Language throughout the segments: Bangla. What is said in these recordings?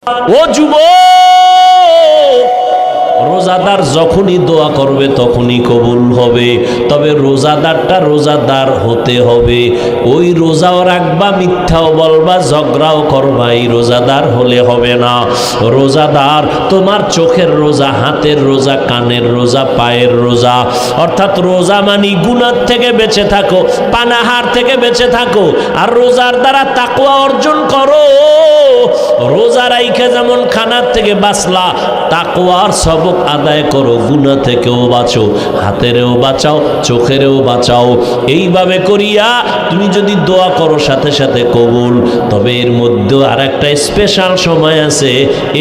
ও যুবক, রোজাদার যখনই দোয়া করবে তখনই কবুল হবে, তবে রোজাদারটা রোজাদার হতে হবে। ওই রোজাও রাখবা, মিথ্যাও বলবা, ঝগড়াও করবা, এই রোজাদার হলে হবে না। রোজাদার তোমার চোখের রোজা, হাতের রোজা, কানের রোজা, পায়ের রোজা, অর্থাৎ রোজা মানি গুনাহ থেকে বেঁচে থাকো, পানাহার থেকে বেঁচে থাকো, আর রোজার দ্বারা তাকওয়া অর্জন করো। রোজা রাইখা যেমন খানার থেকে বাঁচলা, তাকওয়ার সবক আদায় করো, গুনাহ থেকেও বাঁচো, হাতেরও বাঁচাও, চোখেরও বাঁচাও। এইভাবে করিয়া তুমি যদি দোয়া করো সাথে সাথে কবুল। তবে এর মধ্যে আর একটা স্পেশাল সময় আছে,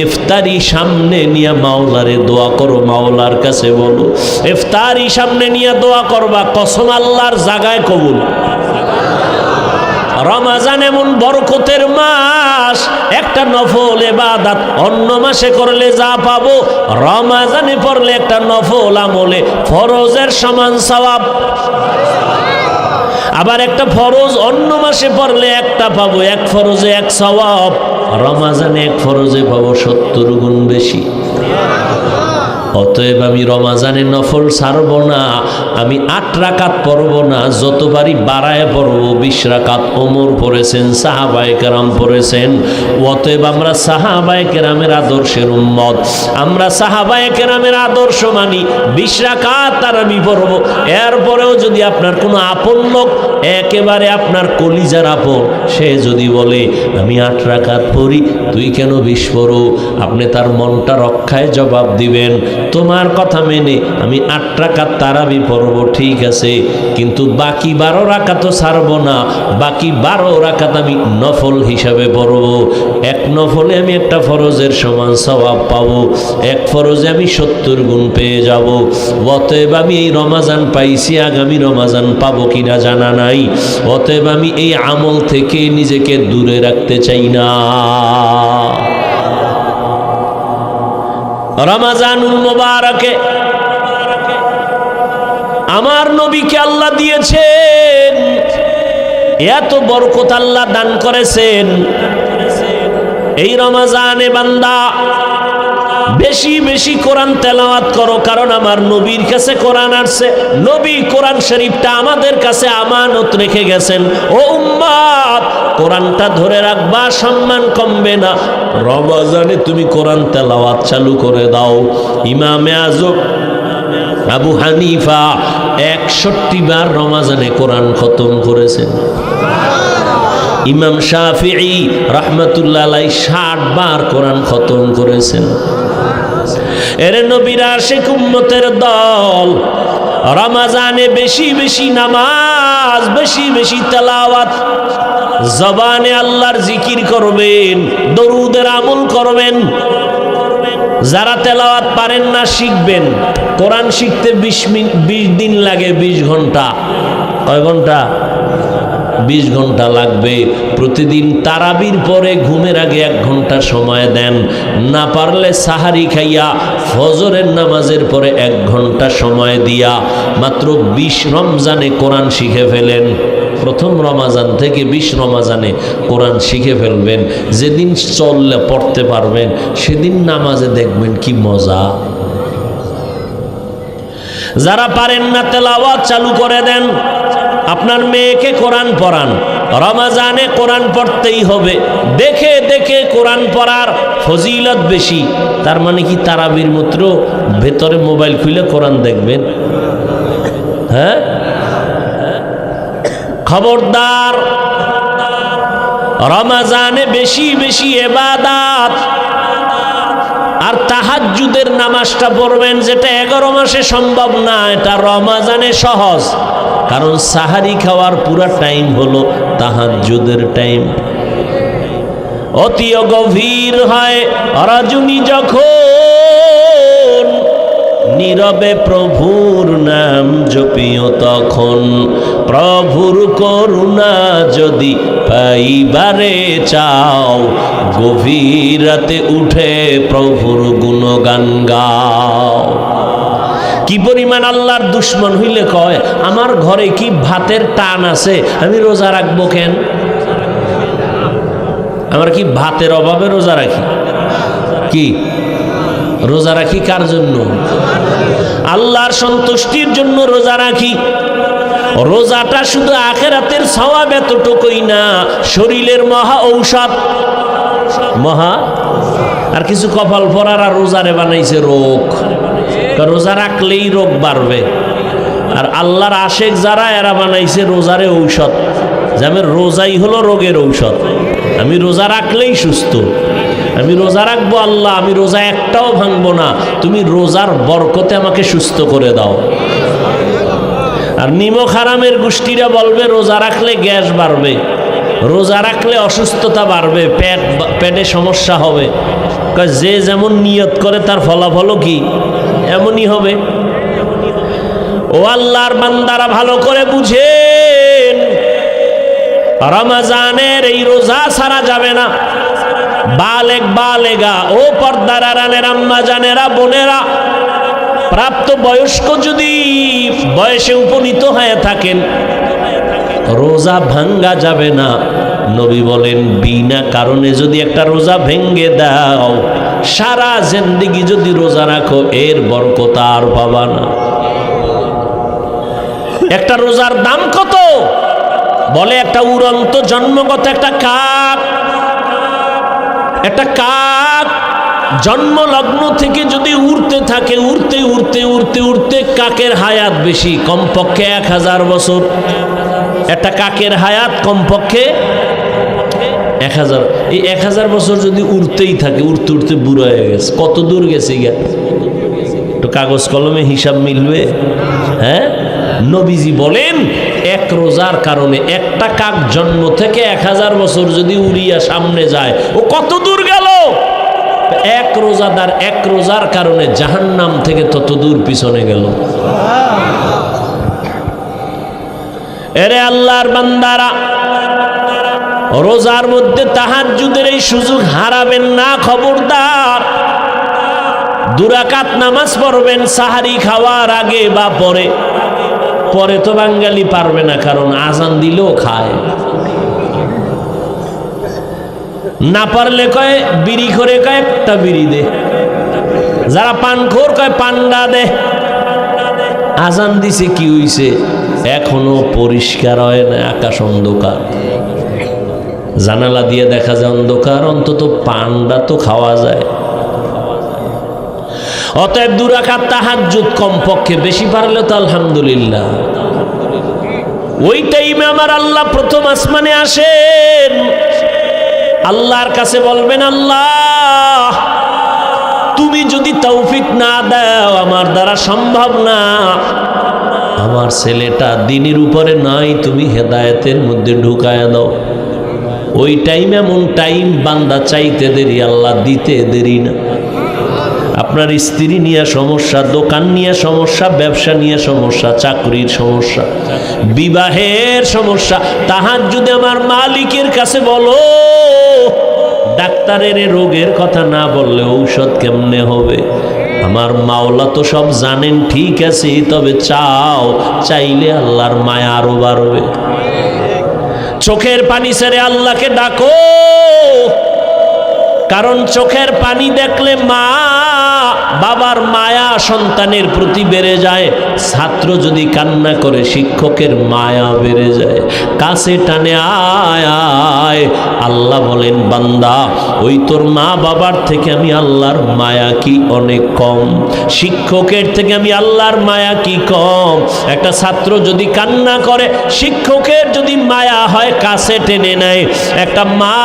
ইফতারি সামনে নিয়ে মাওলারে দোয়া করো, মাওলার কাছে বলো। ইফতারি সামনে নিয়ে দোয়া করবা, কসম আল্লাহর জায়গায় কবুল। রমজান এমন বরকতের মাস, একটা নফল ইবাদত অন্য মাসে করলে যা পাবো, রমজানে পড়লে একটা নফল আমলে ফরজের সমান সওয়াব। আবার একটা ফরজ অন্য মাসে পড়লে একটা পাবো, এক ফরজে এক সওয়াব, রমজানে এক ফরজে পাবো 70 গুণ বেশি। অতএব আমি রমজানে নফল ছাড়ব না, আমি 8 রাকাত পড়ব না, যতবারই বাড়ায় পড়ব। 20 রাকাত ওমর পড়েছেন, সাহাবায়ে কেরাম পড়েছেন। অতএব আমরা সাহাবায়ে কেরামের আদর্শের উম্মত, আমরা সাহাবায়ে কেরামের আদর্শ মানি। 20 রাকাত আর আমি পড়ব। এরপরেও যদি আপনার কোনো আপন লোক, একেবারে আপনার কলিজার আপন, সে যদি বলে আমি 8 রাকাত পড়ি, তুই কেন 20 পড়ো, আপনি তার মনটা রক্ষায় জবাব দিবেন, তোমার কথা মেনে আমি 8 রাকাত তারাবি পড়ব, ঠিক আছে, কিন্তু বাকি 12 রাকাতও ছাড়ব না। বাকি 12 রাকাত আমি নফল হিসাবে পড়ব। এক নফলে আমি একটা ফরজের সমান সওয়াব পাবো, এক ফরজে আমি 70 গুণ পেয়ে যাব। অতএব আমি এই রমজান পাইছি, আগামী রমজান পাবো কিনা জানা নাই। অতএব আমি এই আমল থেকে নিজেকে দূরে রাখতে চাই না। রমজানুল মুবারকে আমার নবীকে আল্লাহ দিয়েছেন, এত বরকত আল্লাহ দান করেছেন। এই রমজানে বান্দা বেশি বেশি কোরআন তেলাওয়াত করো, কারণ আমার নবীর কাছে কোরআন আসছে। নবী কোরআন শরীফটা আমাদের কাছে আমানত রেখে গেছেন। ও উম্মত, কোরআনটা ধরে রাখবা, সম্মান কমবে না। রমজানে তুমি কোরআন তেলাওয়াত চালু করে দাও। ইমামে আজম আবু হানিফা 61 বার রমজানে কোরআন খতম করেছেন। ইমাম শাফিঈ রাহমাতুল্লাহ আলাইহি 60 বার কোরআন খতম করেছেন। এর নবীর আশিক উম্মতের দল রমজানে বেশি বেশি নামাজ, বেশি বেশি তেলাওয়াত, জবানে আল্লাহর জিকির করবেন, দরুদের আমল করবেন। যারা তেলাওয়াত পারেন না শিখবেন। কোরআন শিখতে 20 দিন লাগে, 20 ঘন্টা। কয় ঘন্টা? 20 ঘন্টা লাগবে। প্রতিদিন তারাবির পরে ঘুমের আগে 1 ঘন্টা সময় দেন। না পারলে সাহারি খাইয়া ফজরের নামাজের পরে 1 ঘন্টা সময় দিয়া মাত্র 20 রমজানে কোরআন শিখে ফেলেন। প্রথম রমজান থেকে 20 রমজানে কোরআন শিখে ফেলবেন। যেদিন চললে পড়তে পারবেন, সেদিন নামাজে দেখবেন কি মজা। যারা পারেন না তেলাওয়াত চালু করে দেন। আপনার মেয়েকে কোরআন পড়ান, রমজানে কোরআন পড়তেই হবে। দেখে দেখে কোরআন পড়ার ফজিলত বেশি। তার মানে কি তারাবির মূত্র ভেতরে মোবাইল খুলে কোরআন দেখবেন? হ্যাঁ, খবরদার। রমজানে বেশি বেশি ইবাদত আর তাহাজ্জুদের নামাজটা পড়বেন, যেটা 11 মাসে সম্ভব না, এটা রমজানে সহজ। কারণ সাহারি খাওয়ার পুরা টাইম হলো তাহাজ্জুদের টাইম। অতি গভীর হয় রজনী যখন, নীরবে প্রভুর নাম জপিও তখন। প্রভুর করুণা যদি পাইবারে চাও, গভীর রাতে উঠে প্রভুর গুণগান গাও। কি পরিমাণ আল্লাহর দুশ্মন হইলে কয়, আমার ঘরে কি ভাতের টান আছে, আমি রোজা রাখবো কেন? আমরা কি ভাতের অভাবে রোজা রাখি? কি রোজা রাখি কার জন্য? আল্লাহর সন্তুষ্টির জন্য রোজা রাখি। রোজাটা শুধু আখিরাতের সওয়াব এতটুকুই না, শরীরের মহা ঔষধ। মহা আর কিছু কপাল পরার আর রোজারে বানাইছে রোগ। রোজা রাখলেই রোগ বাড়বে। আর আল্লাহর আশেক যারা, এরা বানাইছে রোজারে ঔষধ। যেমন রোজাই হলো রোগের ঔষধ। আমি রোজা রাখলেই সুস্থ, আমি রোজা রাখবো আল্লাহ, আমি রোজা একটাও ভাঙবো না, তুমি রোজার বরকতে আমাকে সুস্থ করে দাও। আর নিমক হারামের গোষ্ঠীরা বলবে রোজা রাখলে গ্যাস বাড়বে, রোজা রাখলে অসুস্থতা বাড়বে, পেটে সমস্যা হবে। যে যেমন নিয়ত করে তার ফলাফলও কি এমনই হবে। ও আল্লাহর বান্দারা, ভালো করে বুঝেন, রমজানের এই রোজা ছাড়া যাবে না। বালেগ বালেগা, ও পর্দার আড়ালের আম্মা জানেরা, বোনেরা, প্রাপ্ত বয়স্ক যদি বয়সে উপনীত হয়ে থাকেন, রোজা ভাঙ্গা যাবে না। নবী বলেন, বিনা কারণে যদি একটা রোজা ভেঙ্গে দাও, সারা জিন্দেগি যদি রোজা রাখো, এর বরকত আর পাবা না। একটা রোজার দাম কত? বলে একটা উড়ন্ত জন্মগত একটা কাক, একটা কাক জন্ম লগ্ন থেকে যদি উড়তে থাকে, উড়তে উড়তে উড়তে উড়তে কাকের হায়াত বেশি, কমপক্ষে 1000 বছর। একটা কাকের হায়াত কমপক্ষে 1000। এই 1000 বছর যদি উড়তেই থাকে, উড়তে উড়তে বুড়ো হয়ে গেছে, কত দূর গেছে গিয়া? তো কাগজ কলমে হিসাব মিলবে? হ্যাঁ, নবীজি বলেন এক রোজার কারণে একটা কাক জন্ম থেকে 1000 বছর যদি উড়িয়া সামনে যায়, ও কত দূর গেল? এক রোজাদার এক রোজার কারণে জাহান্নাম থেকে তত দূর পিছনে গেল। এরে আল্লাহর বান্দারা, রোজার মধ্যে তাহাজ্জুদের এই সুযোগ হারাবেন না, খবরদার। 2 রাকাত নামাজ পড়বেন সাহারি খাওয়ার আগে বা পরে। পরে তো বাঙালি পারবে না, কারণ আজান দিলেও খায় না। পারলে কয় বিড়ি করে, কয় একটা বিড়ি দে। যারা পানখোর কয় পান্ডা দে। আজান দিছে কি হইছে? এখনো পরিষ্কার হয় না, আকাশ অন্ধকার, জানালা দিয়ে দেখা যায় অন্ধকার, অন্তত পান্ডা তো খাওয়া যায়। অতএব 2 রাকাত তাহাজ্জুদ কমপক্ষে, বেশি পারলে তো আলহামদুলিল্লাহ। ওই টাইমে আমার আল্লাহ প্রথম আসমানে আসেন, আল্লাহর কাছে বলবেন, আল্লাহ তুমি যদি তৌফিক না দাও, আমার দ্বারা সম্ভব না, আমার ছেলেটা দ্বীনের উপরে নাই, তুমি হেদায়েতের মধ্যে ঢুকায়া দাও। ওই টাইম এমন টাইম, বান্দা চাইতে দেরি, আল্লাহ দিতে দেরি না। আপনার স্ত্রী নিয়ে সমস্যা, দোকান নিয়ে সমস্যা, ব্যবসা নিয়ে সমস্যা, চাকরির সমস্যা, বিবাহের সমস্যা, তাহাজ্জুদে আমার মালিকের কাছে বলো। ডাক্তারের রোগের কথা না বললে ঔষধ কেমনে হবে? আমার মাওলা তো সব জানেন, ঠিক আছে, তবে চাও, চাইলে আল্লাহর মায়া আরো বাড়বে। চোখের পানি ছেড়ে আল্লাহকে ডাকো, কারণ চোখের পানি দেখলে মা বাবার মায়া সন্তানের প্রতি বেড়ে যায়। ছাত্র যদি কান্না করে, শিক্ষকের মায়া বেড়ে যায়। কাছে টানে আয় আয়। আল্লাহ বলেন, বান্দা ওই তোর মা বাবার থেকে আমি আল্লাহর মায়া কি অনেক কম, শিক্ষকের থেকে আমি আল্লাহর মায়া কি কম। একটা ছাত্র যদি কান্না করে, শিক্ষকের যদি মায়া হয় কাছে টেনে নেয়। একটা মা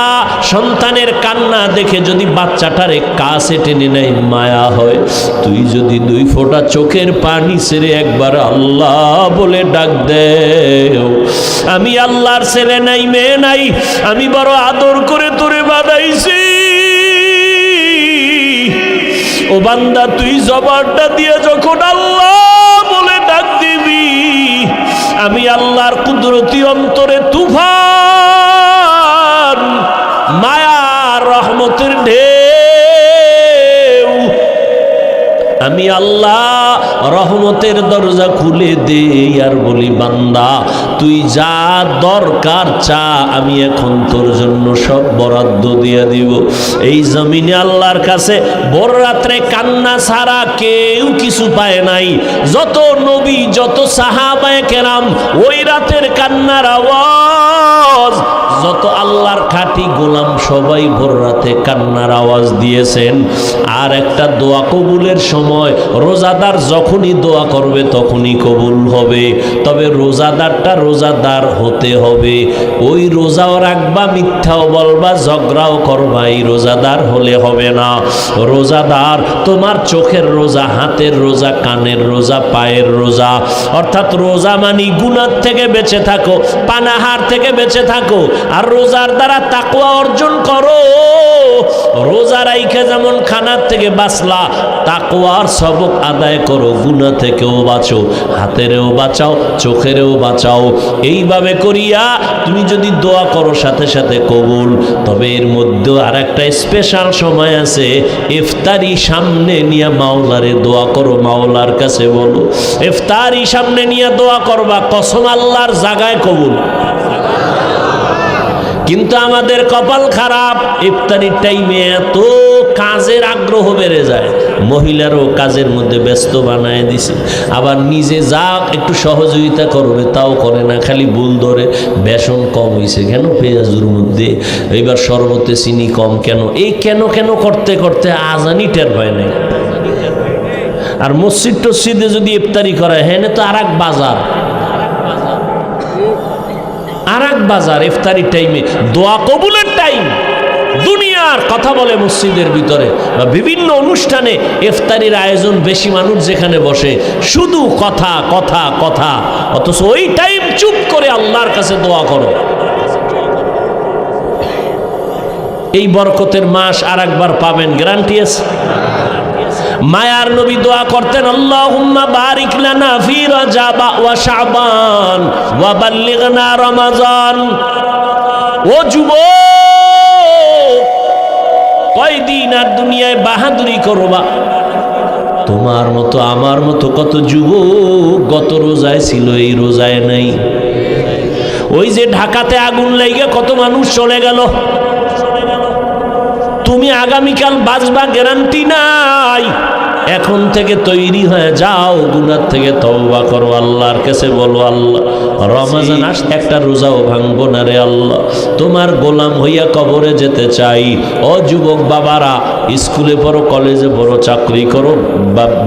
সন্তানের কান্না দেখে যদি বাচ্চাটারে কাছে টেনে নেয়, মায়া হয়। তুই যদি 2 ফোঁটা চোখের পানি ছেড়ে একবার আল্লাহ বলে ডাক দে, আমি আল্লাহর ছেলে নাই, মেয়ে নাই, আমি বড় আদর করে তোরে বানাইছি, ও বান্দা তুই জবানটা দিয়ে যখন আল্লাহ বলে ডাক দিবি, আমি আল্লাহর কুদরতি অন্তরে তুফান, মায়া রহমতের ঢেউ, আমি আল্লাহ রহমতের দরজা খুলে দে আর বলি বান্দা তুই যা দরকার চা, আমি এখন তোর জন্য সব বরাদ্দ দিয়ে দিব। এই জমিনে আল্লাহর কাছে ভোর রাত্রে কান্না ছাড়া কেউ কিছু পায় নাই। যত নবী যত সাহাবায়ে কেরাম ওই রাতের কান্নার আওয়াজ, যত আল্লাহর খাঁটি গোলাম সবাই ভোর রাতে কান্নার আওয়াজ দিয়েছেন। আর একটা দোয়া কবুলের সময় রোজাদার যখনই দোয়া করবে তখনই কবুল হবে। তবে রোজাদারটা রোজাদার হতে হবে। ওই রোজাও রাখবা, মিথ্যাও বলবা, ঝগড়াও করবা, এই রোজাদার হলে হবে না। রোজাদার তোমার চোখের রোজা, হাতের রোজা, কানের রোজা, পায়ের রোজা। অর্থাৎ রোজা মানি গুনাহ থেকে বেঁচে থাকো, পানাহার থেকে বেঁচে থাকো, আর রোজার দ্বারা তাকওয়া অর্জন করো। রোজা রাইখে যেমন খানার থেকে বাঁচলা, তাকওয়ার সবক আদায় করো, গুনাহ থেকেও বাঁচো, হাতেরও বাঁচাও, চোখেরও বাঁচাও। এইভাবে করিয়া তুমি যদি দোয়া করো সাথে সাথে কবুল। তবে এর মধ্যে আর একটা স্পেশাল সময় আছে, ইফতারি সামনে নিয়ে মাওলারে দোয়া করো, মাওলার কাছে বলো। ইফতারি সামনে নিয়ে দোয়া করবা, কসম আল্লাহর জায়গায় কবুল। কিন্তু আমাদের কপাল খারাপ, ইফতারির টাইমে এত কাজের আগ্রহ বেড়ে যায়, মহিলারও কাজের মধ্যে ব্যস্ত বানায় দিছে। আবার নিজে যা একটু সহযোগিতা করবে তাও করে না, খালি ভুল ধরে বেসন কম হয়েছে কেন, পেঁয়াজুর মধ্যে এইবার শরবতে চিনি কম কেন, এই কেন কেন করতে করতে আজানি টের পায় নাই। আর মসজিদ টসজিদে যদি ইফতারি করা হয়, হ্যাঁ তো আর এক বাজার, আর এক বাজার। ইফতারির টাইমে দোয়া কবুলের টাইম, দুনিয়ার কথা বলে মসজিদের ভিতরে বা বিভিন্ন অনুষ্ঠানে ইফতারির আয়োজন, বেশি মানুষ যেখানে বসে শুধু কথা কথা কথা, অথচ ওই টাইম চুপ করে আল্লাহর কাছে দোয়া করো। এই বরকতের মাস আর একবার পাবেন, গ্যারান্টি আছে। মায়ার নবী দোয়া করতেন, আল্লাহুম্মা বারিক লানা ফি রাজাব ওয়া শাবান ওয়া বাল্লিগনা রমাজান। ও যুবক, কয়দিন আর দুনিয়ায় বাহাদুরি করবা? তোমার মতো আমার মতো কত যুবক গত রোজায় ছিল, এই রোজায় নাই। ওই যে ঢাকাতে আগুন লেগে কত মানুষ চলে গেল, তুমি আগামীকাল বাঁচবা গ্যারান্টি নাই। এখন থেকে তৈরি হয়ে যাও, গুনাহ থেকে তওবা করো, আল্লাহর কাছে বলো, আল্লাহ রমজান আস একটা রোজাও ভাঙবো না রে আল্লাহ, তোমার গোলাম হইয়া কবরে যেতে চাই। ও যুবক বাবারা, স্কুলে পড়ো, কলেজে পড়ো, চাকরি করো,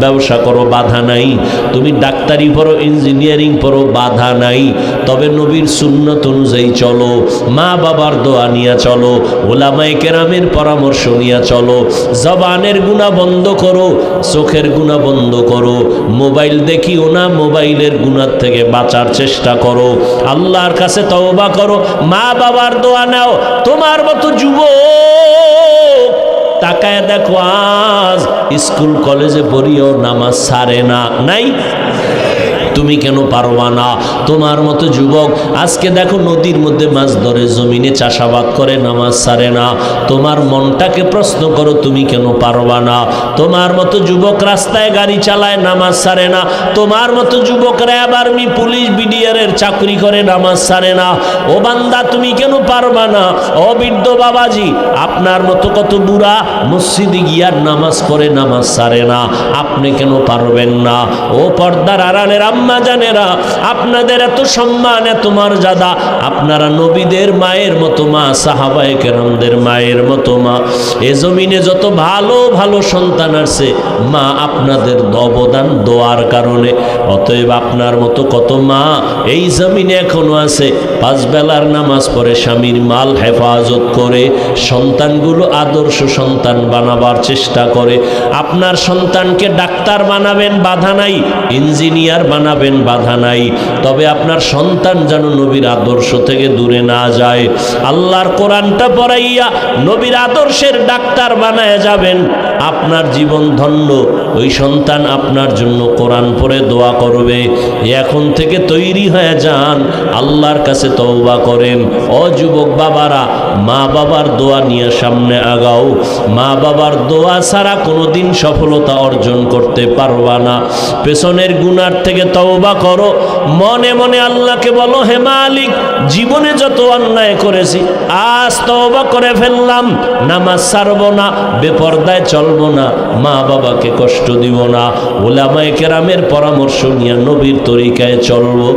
ব্যবসা করো, বাধা নাই। তুমি ডাক্তারি পড়ো, ইঞ্জিনিয়ারিং পড়ো, বাধা নাই। তবে নবীর সুন্নত অনুযায়ী চলো, মা বাবার দোয়া নিয়ে চলো, ওলামায়ে কেরামের পরামর্শ নিয়ে চলো। জবানের গুনাহ বন্ধ করো, চোখের গুনাহ বন্ধ করো, মোবাইল দেখিও না, মোবাইলের গুনাহ থেকে বাঁচার চেষ্টা করো, আল্লাহর কাছে তওবা করো, মা বাবার দোয়া নাও। তোমার মতো যুবক তাকায় দেখো, আজ স্কুল কলেজে পড়িও নামাজ ছাড়ে না, নাই? তুমি কেন পারবা না? তোমার মতো যুবক আজকে দেখো নদীর মধ্যে মাছ ধরে, জমিনে চাষাবাদ করে, নামাজ ছাড়ে না। তোমার মনটাকে প্রশ্ন করো, তুমি কেন পারবা না? তোমার মতো যুবক রাস্তায় গাড়ি চালায়, নামাজ ছাড়ে না। তোমার মতো যুবক র্যাব, আর্মি, পুলিশ, বিডিআরের চাকরি করে, নামাজ ছাড়ে না। ও বান্দা, তুমি কেন পারবা না? ও বৃদ্ধ বাবাজি, আপনার মতো কত বুড়া মসজিদে গিয়ার নামাজ পড়ে, নামাজ ছাড়ে না, আপনি কেন পারবেন না? ও পর্দার আড়ালের আম্মা জানেরা, আপনাদের এত সম্মান, এত মর্যাদা, আপনারা নবীদের মায়ের মতো মা, সাহাবায়ে কেরামদের মায়ের মতো মা। এ জমিনে যত ভালো ভালো সন্তান আছে, মা আপনাদের অবদান দোয়ার কারণে। অতএব আপনার মতো কত মা এই জমিনে এখনো আছে, পাঁচ বেলার নামাজ পড়ে, স্বামীর মাল হেফাজত করে, সন্তানগুলো আদর্শ সন্তান বানাবার চেষ্টা করে। আপনার সন্তানকে ডাক্তার বানাবেন, বাধা নাই, ইঞ্জিনিয়ার বানাবেন, বানাবেন, বাধা নাই, তবে আপনার সন্তান যেন নবীর আদর্শ থেকে দূরে না যায়। আল্লাহর কোরআনটা পড়াইয়া নবীর আদর্শের ডাক্তার বানায় যাবেন, আপনার জীবন ধন্য। ওই সন্তান আপনার জন্য কোরআন পড়ে দোয়া করবে। এখন থেকে তৈরি হয়ে যান, আল্লাহর কাছে তওবা করেন। ও যুবক বাবারা, মা বাবার দোয়া নিয়ে সামনে আগাও। মা বাবার দোয়া ছাড়া কোনোদিন সফলতা অর্জন করতে পারবা না। পেছনের গুনার থেকে তওবা করো, মনে মনে আল্লাহকে বলো, হে মালিক, জীবনে যত অন্যায় করেছি আজ তওবা করে ফেললাম, নামাজ ছাড়বো না, বেপরদায় চলবো না, মা বাবাকে কষ্ট দিব না, উলামায়ে কেরামের পরামর্শ নিয়ে নবীর তরিকায় চলবো।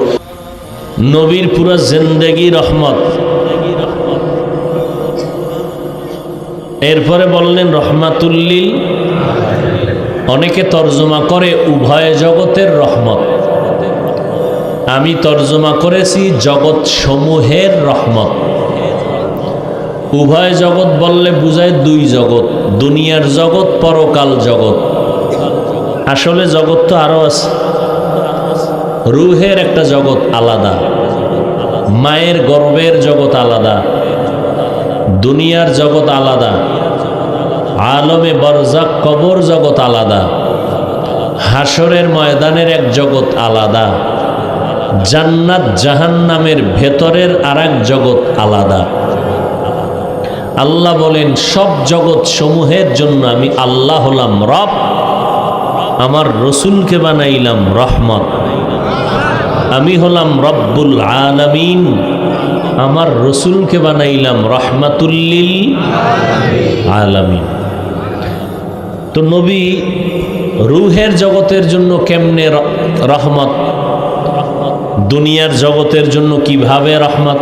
নবীর পুরো জিন্দেগি রহমত। এরপরে বললেন রহমাতুল্লিল। অনেকে তর্জমা করে উভয় জগতের রহমত, আমি তর্জমা করেছি জগৎ সমূহের রহমত। উভয় জগৎ বললে বুঝায় দুই জগৎ, দুনিয়ার জগৎ, পরকাল জগৎ। আসলে জগৎ তো আরো আছে। রুহের একটা জগৎ আলাদা, মায়ের গর্ভের জগৎ আলাদা, দুনিয়ার জগৎ আলাদা, আলমে বরজাক কবর জগৎ আলাদা, হাসরের ময়দানের এক জগৎ আলাদা, জান্নাত জাহান্নামের ভেতরের আরেক জগৎ আলাদা। আল্লাহ বলেন, সব জগৎ সমূহের জন্য আমি আল্লাহ হলাম রব, আমার রসুলকে বানাইলাম রহমত। আমি হলাম রব্বুল আলামিন, আমার রসুলকে বানাইলাম রহমাতুল্লিল আলামিন। তো নবী রুহের জগতের জন্য কেমনে রহমত, দুনিয়ার জগতের জন্য কিভাবে রহমত,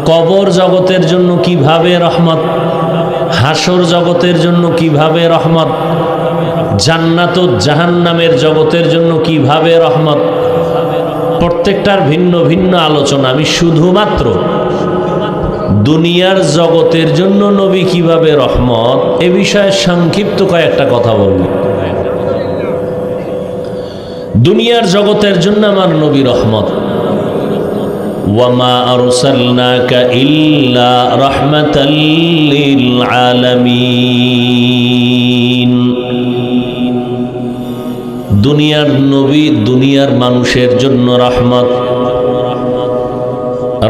কবর জগতের জন্য কিভাবে রহমত, হাসর জগতের জন্য কিভাবে রহমত, জান্নাত ও জাহান্নামের জগতের জন্য কিভাবে রহমত, প্রত্যেকটার ভিন্ন ভিন্ন আলোচনা। আমি শুধুমাত্র দুনিয়ার জগতের জন্য নবী কিভাবে রহমত এ বিষয়ে সংক্ষিপ্ত কয়েকটা কথা বলব। দুনিয়ার জগতের জন্য আমার নবী রহমত। ওয়ামা আরসালনাকা ইল্লা রাহমাতাল লিল আলামিন। দুনিয়ার নবী দুনিয়ার মানুষের জন্য রহমত।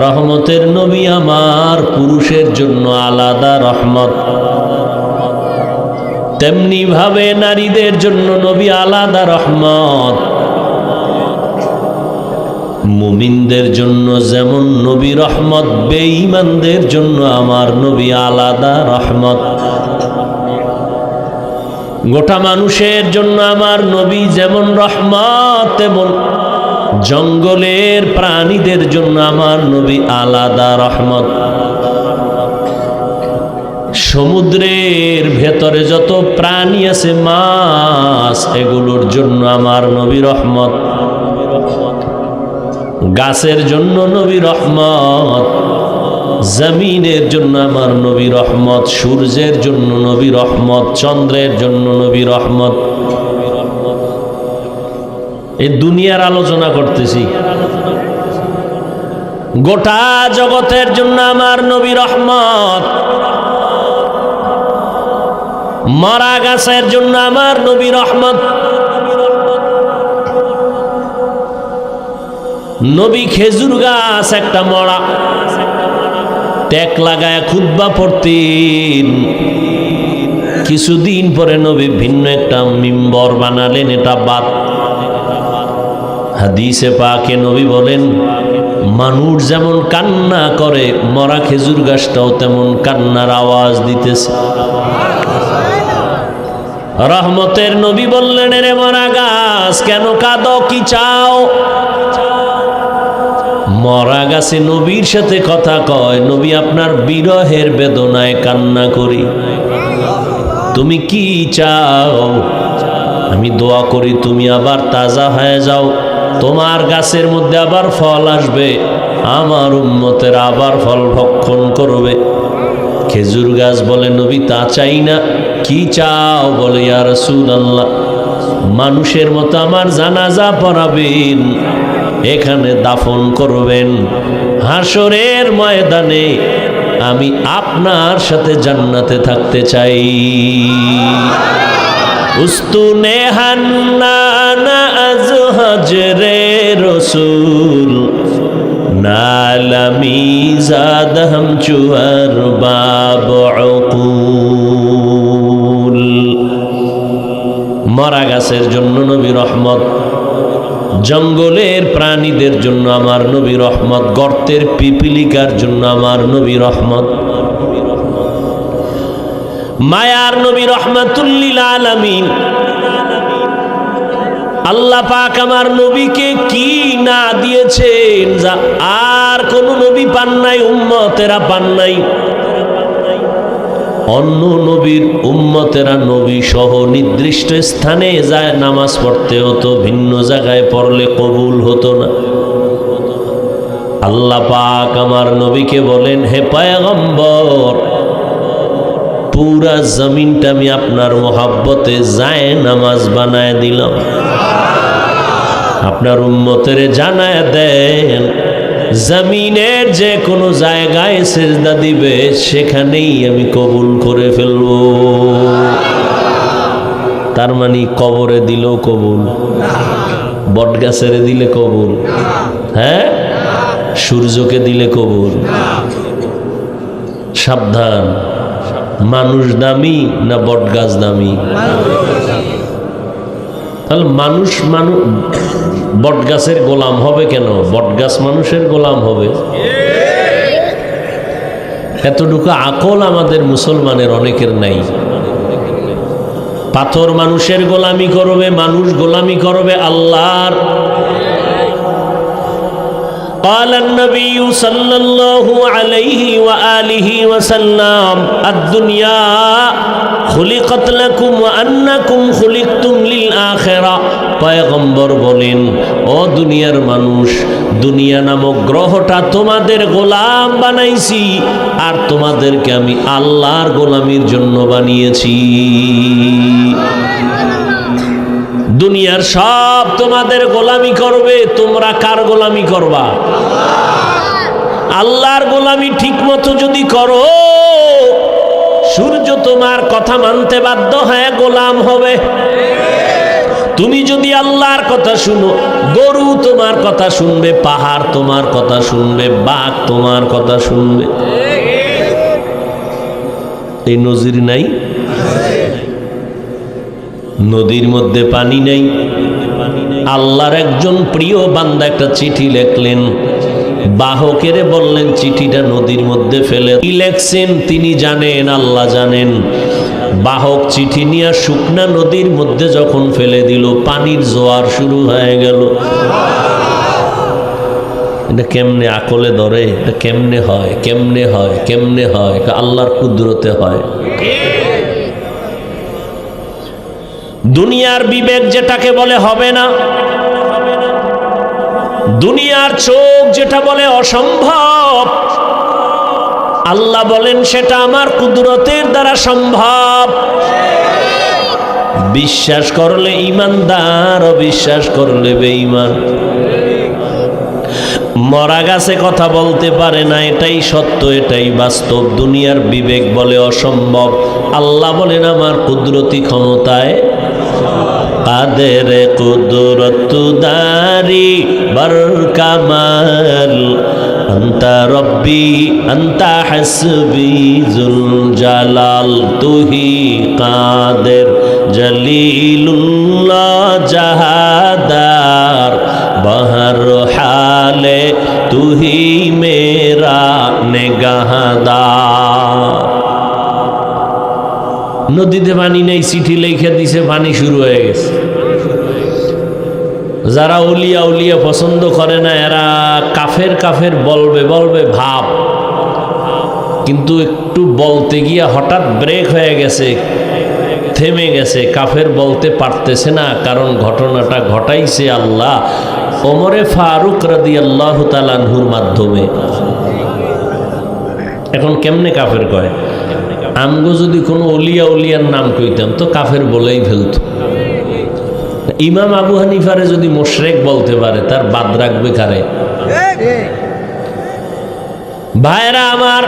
রহমতের নবী আমার পুরুষের জন্য আলাদা রহমত, তেমনি ভাবে নারীদের জন্য নবী আলাদা রহমত। মুমিনদের জন্য যেমন নবী রহমত, বেঈমানদের জন্য আমার নবী আলাদা রহমত। গোটা মানুষের জন্য আমার নবী যেমন রহমত, তেমন জঙ্গলের প্রাণীদের জন্য আমার নবী আলাদা রহমত। সমুদ্রের ভেতরে যত প্রাণী আছে, মাছ, এগুলোর জন্য আমার নবী রহমত। গাছের জন্য নবী রহমত, জমিনের জন্য আমার নবী রহমত, সূর্যের জন্য নবী রহমত, চন্দ্রের জন্য নবী রহমত। এই দুনিয়ার আলোচনা করতেছি। গোটা জগতের জন্য আমার নবী রহমত। মরা গাছের জন্য আমার নবী রহমত। নবী খেজুর গাছ একটা মরা, ট্যাক লাগায় খুতবা পড়তেন। কিছুদিন পরে নবী ভিন্ন একটা মিম্বর বানালেন, এটা বাত। হাদিসে পাকে নবী বলেন, মানুষ যেমন কান্না করে, মরা খেজুর গাছটাও তেমন কান্নার আওয়াজ দিতেছে। রহমতের নবী বললেন, রে মরা গাছ, কেন কাঁদো, কি চাও? মরা গাছে নবীর সাথে কথা কয়, নবী আপনার বিরহের বেদনায় কান্না করি, তুমি কি চাও? আমি দোয়া করি তুমি আবার তাজা হয়ে যাও, তোমার গাছের মধ্যে আবার ফল আসবে, আমার উম্মতের আবার ফল ভক্ষণ করবে। খেজুর গাছ বলে, নবী তা চাই না, কি চাও? বলে, ইয়া রাসূলুল্লাহ, মানুষের মতো আমার জানাজা পড়াবেন, এখানে দাফন করবেন। হাসরের ময়দানে আমি আপনার সাথে জান্নাতে থাকতে চাই। উস্তুনে হান্নানা আজ হজরে রসুল, নালামি জাদ হাম চুয়ার বাব উকুল। মরা গাছের জন্য নবী রহমত, জঙ্গলের প্রাণীদের জন্য আমার নবী রহমত, গর্তের পিপিলিকার জন্য আমার নবী রহমত, মায়ার নবী রহমাতুল লিল আলামিন। আল্লাহ পাক আমার নবীকে কি না দিয়েছেন যা আর কোন নবী পান নাই, উম্মতেরা পান নাই। অন্য নবীর উম্মতেরা নবী সহ নির্দিষ্ট স্থানে যায় নামাজ পড়তে হতো, ভিন্ন জায়গায় পড়লে কবুল হতো না। আল্লাহ পাক আমার নবীকে বলেন, হে পয়গম্বর, পুরা জমিনটা আমি আপনার মোহাব্বতে যায় নামাজ বানায় দিলাম। আপনার উম্মতের জানায় দেন, জমিনের যে কোনো জায়গায় সেজদা দিবে সেখানেই আমি কবুল করে ফেলব। তার মানে কবরে দিলেও কবুল, বটগাছেরে দিলে কবুল, হ্যাঁ, সূর্যকে দিলে কবুল। সাবধান, মানুষ দামি না বটগাছ দামি? তাহলে মানুষ বটগাছের গোলাম হবে কেন? বটগাছ মানুষের গোলাম হবে? এতটুকু আকল আমাদের মুসলমানের অনেকের নাই। পাথর মানুষের গোলামি করবে, মানুষ গোলামি করবে আল্লাহর। قال النبي صلى الله عليه وآله وسلم الدنيا خلقت لكم وأنكم خلقتم للآخرة। পয়গম্বর বলেন, ও দুনিয়ার মানুষ, দুনিয়া নামক গ্রহটা তোমাদের গোলাম বানাইছি, আর তোমাদেরকে আমি আল্লাহর গোলামির জন্য বানিয়েছি। দুনিয়ার সব তোমাদের গোলামি করবে, তোমরা কার গোলামি করবা? আল্লাহর গোলামি ঠিক মতো যদি করো, সূর্য তোমার কথা মানতে বাধ্য হয়ে গোলাম হবে। তুমি যদি আল্লাহর কথা শুনো, গরু তোমার কথা শুনবে, পাহাড় তোমার কথা শুনবে, বাঘ তোমার কথা শুনবে। এই নজির নাই? নদীর মধ্যে পানি নেই। আল্লাহর একজন প্রিয় বান্দা একটা চিঠি লেখলেন, বাহকের বললেন চিঠিটা নদীর মধ্যে ফেলে। কি লেখছেন তিনি জানেন, আল্লাহ জানেন। বাহক চিঠি নিয়ে শুকনা নদীর মধ্যে যখন ফেলে দিল, পানির জোয়ার শুরু হয়ে গেল। এটা কেমনে আকলে ধরে? এটা কেমনে হয়, কেমনে হয়, কেমনে হয়? আল্লাহর কুদরতে হয়। দুনিয়ার বিবেক যেটাকে বলে হবে না, দুনিয়ার চোখ যেটা বলে অসম্ভব, আল্লাহ বলেন সেটা আমার কুদরতের দ্বারা সম্ভব। বিশ্বাস করলে ঈমানদার, অবিশ্বাস করলে বেঈমান। মরা গাছে কথা বলতে পারে না, এটাই সত্য, এটাই বাস্তব। দুনিয়ার বিবেক বলে অসম্ভব, আল্লাহ বলেন আমার কুদরতি ক্ষমতায়। কাদের কুদরত দারি বর কামাল, আন্তা রব্বি আন্তা হাসবি জুল জালাল, তুহি কাদের জলিলুল্লাহ জাহাদার, বহর হালে তুহি মেরা নেগাহদার। নদীতে পানি নেই, চিঠি লেখা দিছে, পানি শুরু হয়ে গেছে। যারা উলিয়া উলিয়া পছন্দ করে না, এরা কাফের কাফের বলবে বলবে ভাব, কিন্তু একটু বলতে গিয়া হঠাৎ ব্রেক হয়ে গেছে, থেমে গেছে, কাফের বলতে পারতেছে না, কারণ ঘটনাটা ঘটাইছে আল্লাহ ওমরে ফারুক রাদিয়াল্লাহু তাআলা আনহুর মাধ্যমে। এখন কেমনে কাফের কয়? আমগো যদি কোনো উলিয়া উলিয়ার নাম কইতাম তো কাফের বলেই ফেলত। ইমাম আবু হানিফারে যদি মুশরিক বলতে পারে, তার বাদ রাখবে কারে? ভাইরা আমার,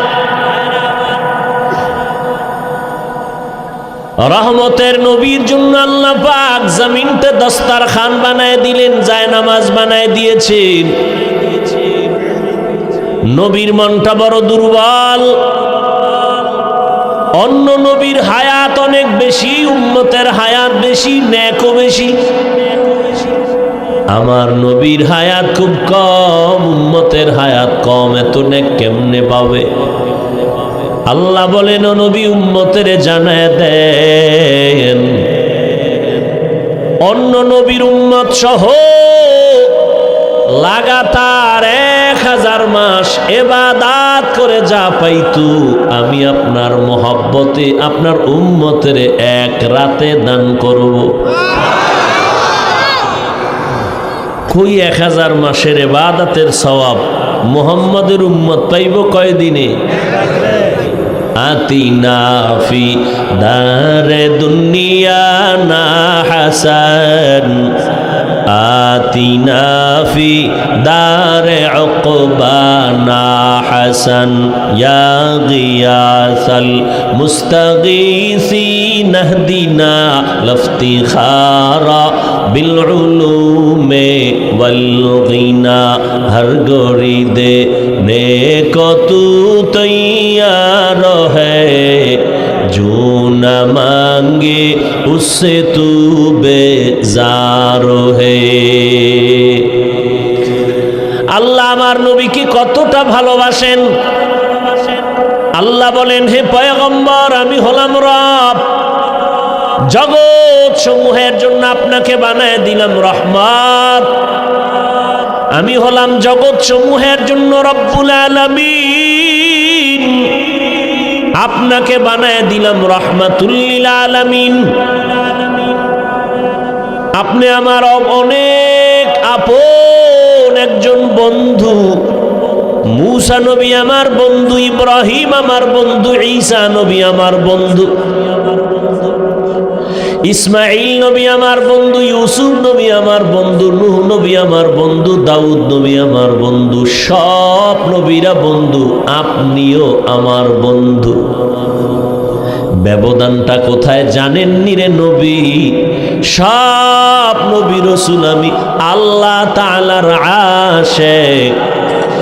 রহমতের নবীর জন্য আল্লাহ পাক জমিনতে দস্তারখান বানায় দিলেন, জায়নামাজ বানায় দিয়েছেন। নবীর মনটা বড় দুর্বল। অন্য নবীর হায়াত অনেক বেশি, উম্মতের হায়াত বেশি, নেকও বেশি। আমার নবীর হায়াত খুব কম, উম্মতের হায়াত কম, এত নেক কেমনে পাবে? আল্লাহ বলেন, ও নবী উম্মতের জানায় দেন, অন্য নবীর উম্মত সহ লাগাতার 1000 মাস ইবাদত করে যা পাইতু, আমি আপনার মহব্বতে আপনার উম্মতের এক রাতে দান করব। কই 1000 মাসের ইবাদতের সওয়াব মুহাম্মদের উম্মত পাইব কয়দিনে? আতিনা ফি দারে দুনিয়া না হাসান, আতিনা ফি দারে উকবানা হাসান, ইয়া গিয়াসাল মুস্তাগীসিন ইহদিনা লফতিখারা বিল উলুমে ওয়াল গিনা, হর গরি দে নেকো তু তৈয়ার है, जो न मांगे उससे तू बेजार है। আল্লাহ আমার নবীকে কতটা ভালোবাসেন। আল্লাহ বলেন, হে পয়গম্বর, আমি হলাম রব, জগৎ সমূহের জন্য আপনাকে বানায় দিলাম রহমত। আমি হলাম জগৎ সমূহের জন্য রব্বুল আলামিন, আপনাকে বানায় দিলাম রাহমাতুল লিল আলামিন। আপনি আমার অনেক আপন একজন বন্ধু। মূসা নবী আমার বন্ধু, ইব্রাহিম আমার বন্ধু, ঈসা নবী আমার বন্ধু, ইসমাইল নবী আমার বন্ধু, ইউসুফ নবী আমার বন্ধু, নূহ নবী আমার বন্ধু, দাউদ নবী আমার বন্ধু। সব নবীরা বন্ধু, আপনিও আমার বন্ধু। ব্যবধানটা কোথায় জানেননি রে নবী? সব নবী রাসূল আমি আল্লাহ তাআলার আশিক,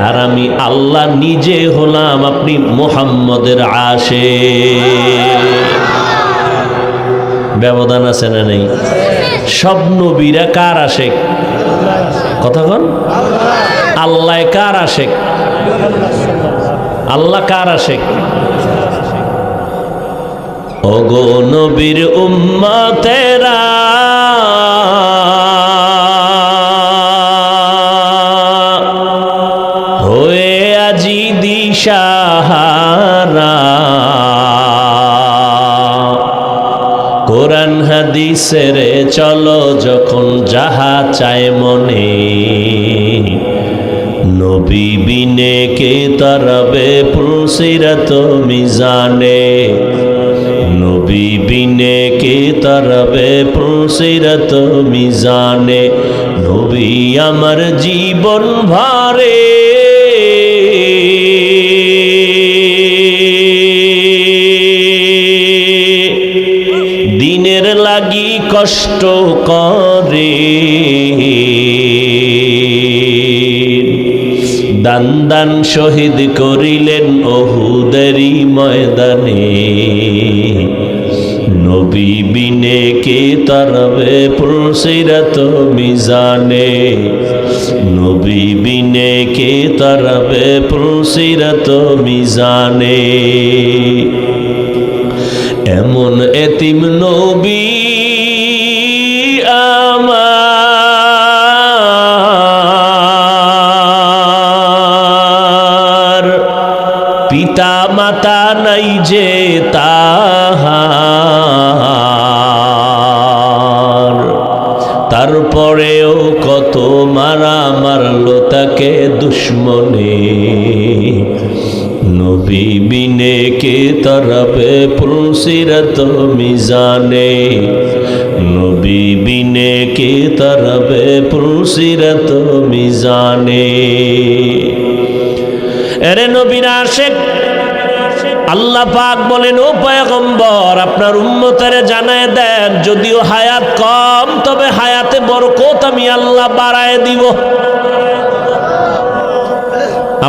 আর আমি আল্লাহ নিজে হলাম আপনি মুহাম্মদের আশিক। ব্যবধান আছে না নেই? সব নবীরা কার আশিক? কথা কন। আল্লাহ কার আশিক? আল্লাহ কার আশিক? ওগো নবীর উম্মতেরা, হয়ে আজি দিশাহারা, কোরআন হাদিসের চলো যখন যাহা চায় মনে, নবী বিনে কে তরবে পুলসিরত মিজানে, নবী বিনে কে তরবে পুলসিরত মিজানে, নবী আমার জীবন ভরে দিনের লাগি কষ্ট করে, দান দান শহীদ করিলেন উহুদেরই ময়দানে, নবী বিনে কে তরবে পুলসিরত মিজানে, নবী বিনে কে তরবে পুলসিরত মিজানে। এমন এতিম নবী আমার, পিতা মাতা নাই যে তাহার, তারপরেও কত মারা মারলো তাকে দুশ্মনে, নবী বিনে की तरफ पुलसिरत मिजाने नबी बिने की तरफ पुलसिरत मिजाने। अरे नबीर आशिक আল্লাহ পাক বলেন, ও পয়গম্বর আপনার উম্মতের জানায় দেন, যদিও হায়াত কম তবে হায়াতে বরকত আমি আল্লাহ বাড়ায় দিব।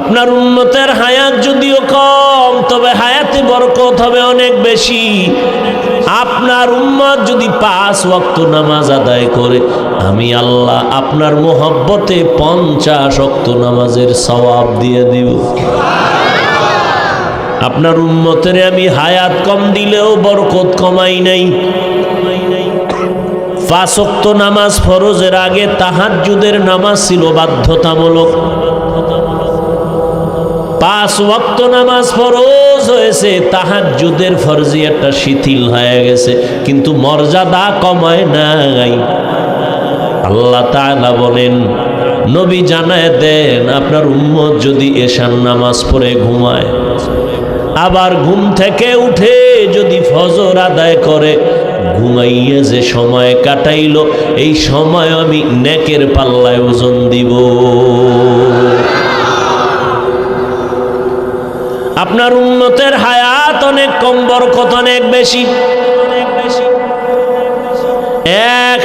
আপনার উম্মতের হায়াত যদিও কম তবে হায়াতে বরকত হবে অনেক বেশি। আপনার উম্মত যদি 5 ওয়াক্ত নামাজ আদায় করে আমি আল্লাহ আপনার মোহব্বতে 50 ওয়াক্ত নামাজের সওয়াব দিয়ে দিব। আপনার উম্মতের আমি হায়াত কম দিলেও বরকত কমাই নাই। 5 ওয়াক্ত নামাজ ফরজের আগে তাহাজ্জুদের নামাজ ছিল বাধ্যতামূলক। 5 ওয়াক্ত নামাজ ফরজ হয়েছে, তাহাজ্জুদের ফরজিয়াতটা শিথিল হয়ে গেছে, কিন্তু মর্যাদা কমায় নাই। আল্লাহ তাআলা বলেন, নবী জানায় দেন আপনার উম্মত যদি এশার নামাজ পড়ে ঘুমায় আবার ঘুম থেকে উঠে যদি ফজর আদায় করে, ঘুমাইয়ে যে সময় কাটাইল এই সময় আমি নেকের পাল্লায় ওজন দিব। আপনার উম্মতের হায়াত অনেক কম, বরকত অনেক বেশি।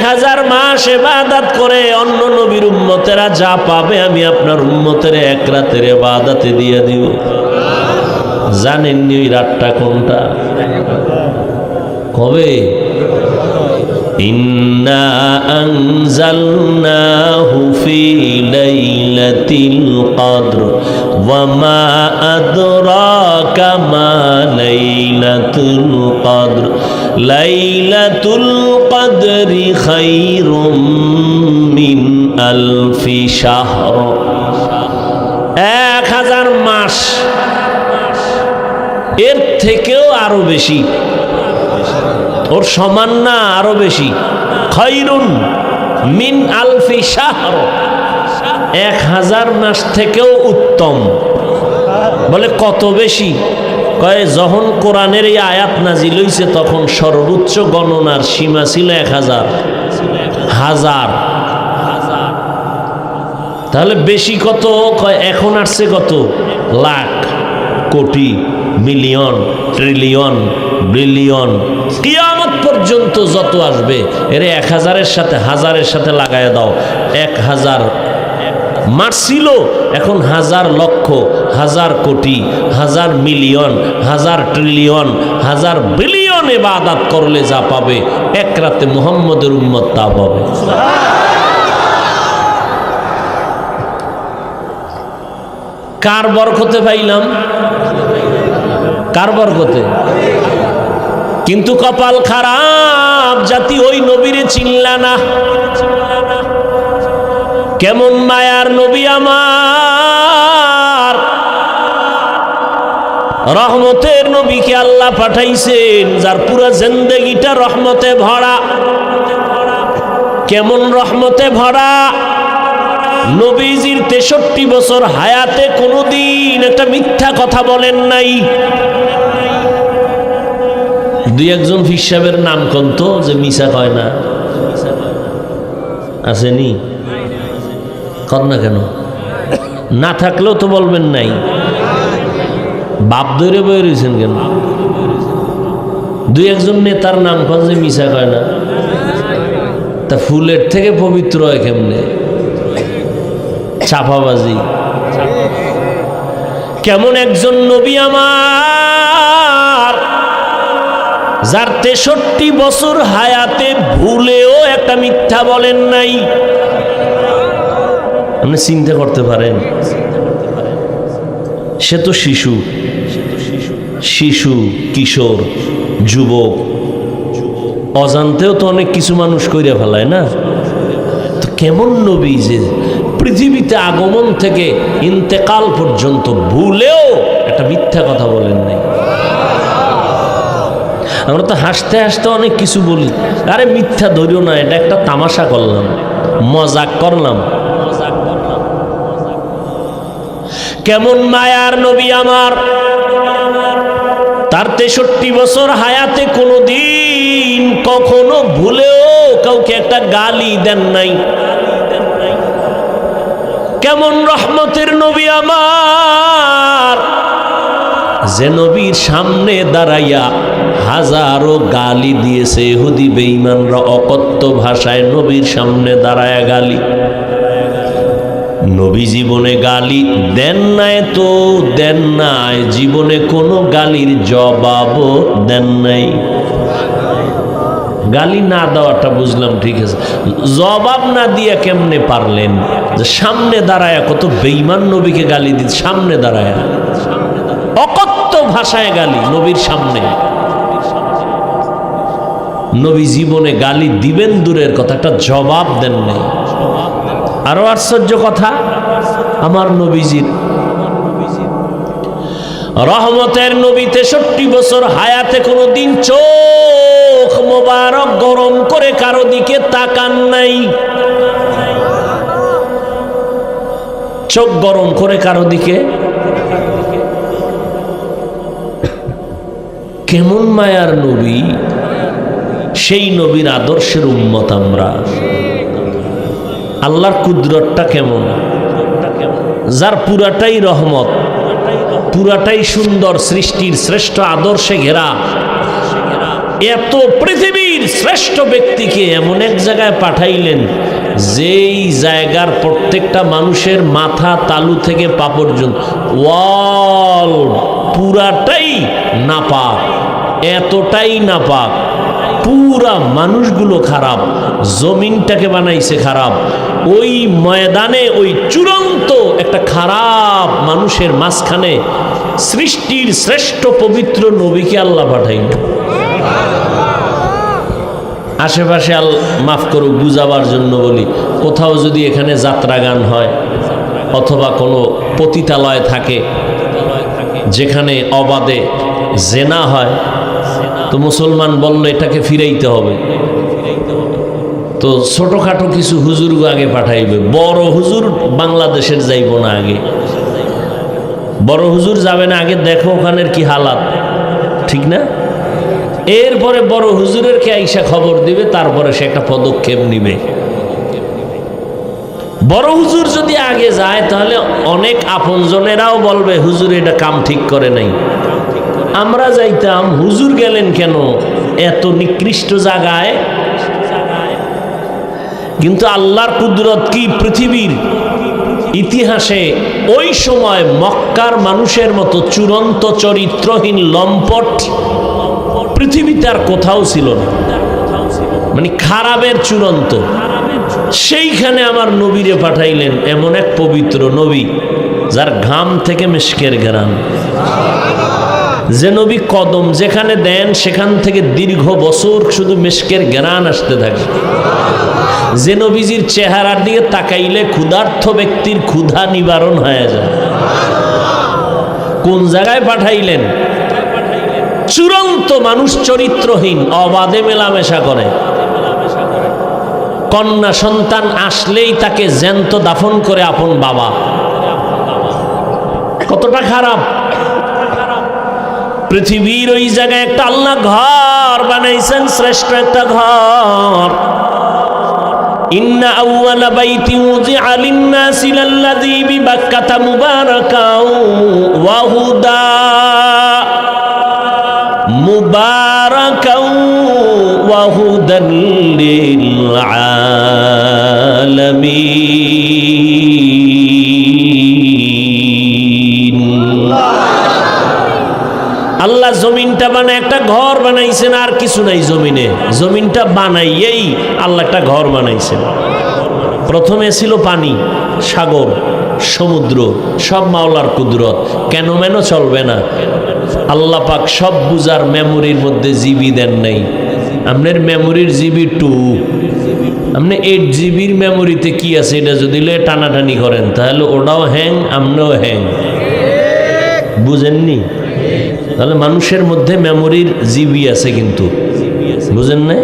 1000 মাস ইবাদত করে অন্য নবীর উম্মতেরা যা পাবে আমি আপনার উম্মতের 1 রাতের ইবাদতে দিয়ে দিব। জানেননি ওই রাতটা কোনটা? কবে? ইন্না আনজালনাহু ফি লাইলাতিল কদর ওয়া মা আদরাকা মা লাইলাতুল কদর লাইলাতুল কদরি খায়রুম মিন আলফি শাহর। 1000 মাস, এর থেকেও আরো বেশি, ওর সমান না, আরো বেশি। খায়রুন মিন আলফি শাহর, 1000 মাস থেকেও উত্তম। বলে কত বেশি? কয় যখন কোরআনের এই আয়াত নাজিল হইছে তখন সর্বোচ্চ গণনার সীমা ছিল 1000। তাহলে বেশি কত? কয় এখন আসছে কত? লাখ, কোটি, মিলিয়ন, ট্রিলিয়ন, বিলিয়ন, কিয়ামত পর্যন্ত যত আসবে এর 1000-এর সাথে 1000-এর সাথে লাগায় দাও। 1000 মাস ছিল, এখন 1000 লক্ষ, 1000 কোটি, 1000 মিলিয়ন, 1000 ট্রিলিয়ন, 1000 বিলিয়ন ইবাদত করলে যা পাবে 1 রাতে মুহাম্মদের উম্মত তা পাবে। কার বরকতে পাইলাম? কার বরকতে? কিন্তু কপাল খারাপ জাতি ওই নবীরে চিনলা না। কেমন মায়ার নবী আমার, রহমতের নবীকে আল্লাহ পাঠাইছেন যার পুরো জিন্দেগিটা রহমতে ভরা। কেমন রহমতে ভরা? নবীজির 63 বছর হায়াতে কোনোদিন একটা মিথ্যা কথা বলেন নাই। 2-1 পীর সাহেবের নাম কন্ত যে মিছা কয় না? আসেনি? কর না কেন? না থাকলেও তো বলবেন নাই। বাপ ধরে বয়ে রয়েছেন কেন? 2-1 নেতার নাম কন যে মিছা কয় না? তা ফুলের থেকে পবিত্র হয় কেমনে? চাপাবাজি। কেমন একজন নবী আমার যার 63 বছর হায়াতে ভুলেও একটা মিথ্যা বলেন নাই। আপনি চিন্তা করতে পারেন, সে তো শিশু, কিশোর, যুবক, অজান্তেও তো অনেক কিছু মানুষ কইরা ফেলায় না? তো কেমন নবী যে পৃথিবীতে আগমন থেকে ইন্তেকাল পর্যন্ত ভুলেও একটা মিথ্যা কথা বলেন নাই। আমরা তো হাসতে হাসতে অনেক কিছু বলি, আরে মিথ্যা ধরিও না, এটা একটা তামাশা করলাম, মজাক করলাম। কেমন মায়ার নবী আমার, তার 63 বছর হায়াতে কোনোদিন কখনো ভুলেও কাউকে একটা গালি দেন নাই। কেমন রহমতের নবী আমার, যে নবীর সামনে দাঁড়াইয়া হাজারো গালি দিয়েছে ইহুদি বেঈমানরা, অকথ্য ভাষায় নবীর সামনে দাঁড়ায়া গালি। নবী জীবনে গালি দেন নাই তো দেন নাই, জীবনে কোনো গালির জবাবও দেন নাই। গালি না দেওয়াটা বুঝলাম, ঠিক আছে, জবাব না দিয়া কেমনে পারলেন? যে সামনে দাঁড়ায়া কত বেঈমান নবীকে গালি দিত, সামনে দাঁড়ায়া অকথ্য ভাষায় গালি নবীর সামনে। নবী জীবনে গালি দিবেন দূরের কথা, একটা জবাব দেন নাই। আরো আশ্চর্য কথা, আমার নবীজির রহমতের নবী 63 বছর হায়াতে কোনোদিন চোখ মোবারক গরম করে কারো দিকে তাকান নাই। চোখ গরম করে কারো দিকে, কেমন মায়ার নবী, সেই নবীর আদর্শের উম্মত আমরা। আল্লাহর কুদরতটা কেমন, যার পুরাটাই রহমত, পুরাটাই সুন্দর, সৃষ্টির শ্রেষ্ঠ আদর্শে ঘেরা, এত পৃথিবীর শ্রেষ্ঠ ব্যক্তিকে এমন এক জায়গায় পাঠাইলেন যেই জায়গার প্রত্যেকটা মানুষের মাথা তালু থেকে পা পর্যন্ত ওয়াল পুরাটাই নাপাক, এতটাই নাপাক, পুরা মানুষগুলো খারাপ, জমিনটাকে বানাইছে খারাপ। ওই ময়দানে ওই চূড়ান্ত একটা খারাপ মানুষের মাঝখানে সৃষ্টির শ্রেষ্ঠ পবিত্র নবীকে আল্লাহ পাঠাইল। আশেপাশে মাফ করুক বুঝাবার জন্য বলি, কোথাও যদি এখানে যাত্রা গান হয় অথবা কোনো পতিতালয় থাকে যেখানে অবাধে জেনা হয়, তো মুসলমান বললে এটাকে ফিরাইতে হবে, তো ছোটখাটো কিছু হুজুর আগে পাঠাইবে। বড় হুজুর বাংলাদেশের যাইব না, আগে বড় হুজুর যাবে না, আগে দেখো ওখানের কি হালাত, ঠিক না? এরপরে বড় হুজুরের কে আইসা খবর দিবে, তারপরে সে একটা পদক্ষেপ নিবে। বড় হুজুর যদি আগে যায় তাহলে অনেক আপনজনেরাও বলবে হুজুর এটা কাম ঠিক করে নাই। আমরা যাইতাম, হুজুর গেলেন কেন এত নিকৃষ্ট জায়গায়? কিন্তু আল্লাহর কুদরত কি, পৃথিবীর ইতিহাসে ওই সময় মক্কার মানুষের মতো চূড়ান্ত চরিত্রহীন লম্পট পৃথিবীতে আর কোথাও ছিল না, মানে খারাপের চূড়ান্ত। সেইখানে আমার নবীরে পাঠাইলেন, এমন এক পবিত্র নবী যার ঘাম থেকে মিশকের ঘ্রাণ, যে নবী কদম যেখানে দেন সেখান থেকে দীর্ঘ বছর শুধু মিশকের ঘ্রাণ আসতে থাকে, যে নবীজির চেহারার দিকে তাকাইলে ক্ষুধার্থ ব্যক্তির ক্ষুধা নিবারণ হয়ে যায়। কোন জায়গায় পাঠাইলেন? চূড়ান্ত মানুষ চরিত্রহীন, অবাধে মেলামেশা করে, কন্যা সন্তান আসলেই তাকে জ্যান্ত দাফন করে আপন বাবা। কতটা খারাপ! পৃথিবীর ওই জায়গায় একটা আল্লাহ ঘর বানাইছেন, শ্রেষ্ঠ একটা ঘর। ইন্না আউওয়ালা বাইতি উযিআ লিন-নাসি লাল্লাযী বিবাক্কাতা মুবারাকাও ওয়া হুদা মুবারাকাও ওয়া হুদাল লিল আলামিন। আল্লাহ জমিনটা বানায় একটা ঘর বানাইছেন, আর কিছু নাই জমিনে। জমিনটা বানাইয়েই আল্লাহ একটা ঘর বানাইছেন। প্রথমে ছিল পানি, সাগর, সমুদ্র, সব মাওলার কুদরত, কেন মেন চলবে না। আল্লাহ পাক সব বুঝার মেমোরির মধ্যে জিবি দেন নাই। আপনার মেমোরির জিবি 2, আপনি 8 জিবির মেমোরিতে কি আছে এটা যদি টানাটানি করেন তাহলে ওটাও হ্যাং, আপনিও হ্যাং। বুঝেননি? তাহলে মানুষের মধ্যে মেমোরির জিবি আছে, কিন্তু বুঝেন না,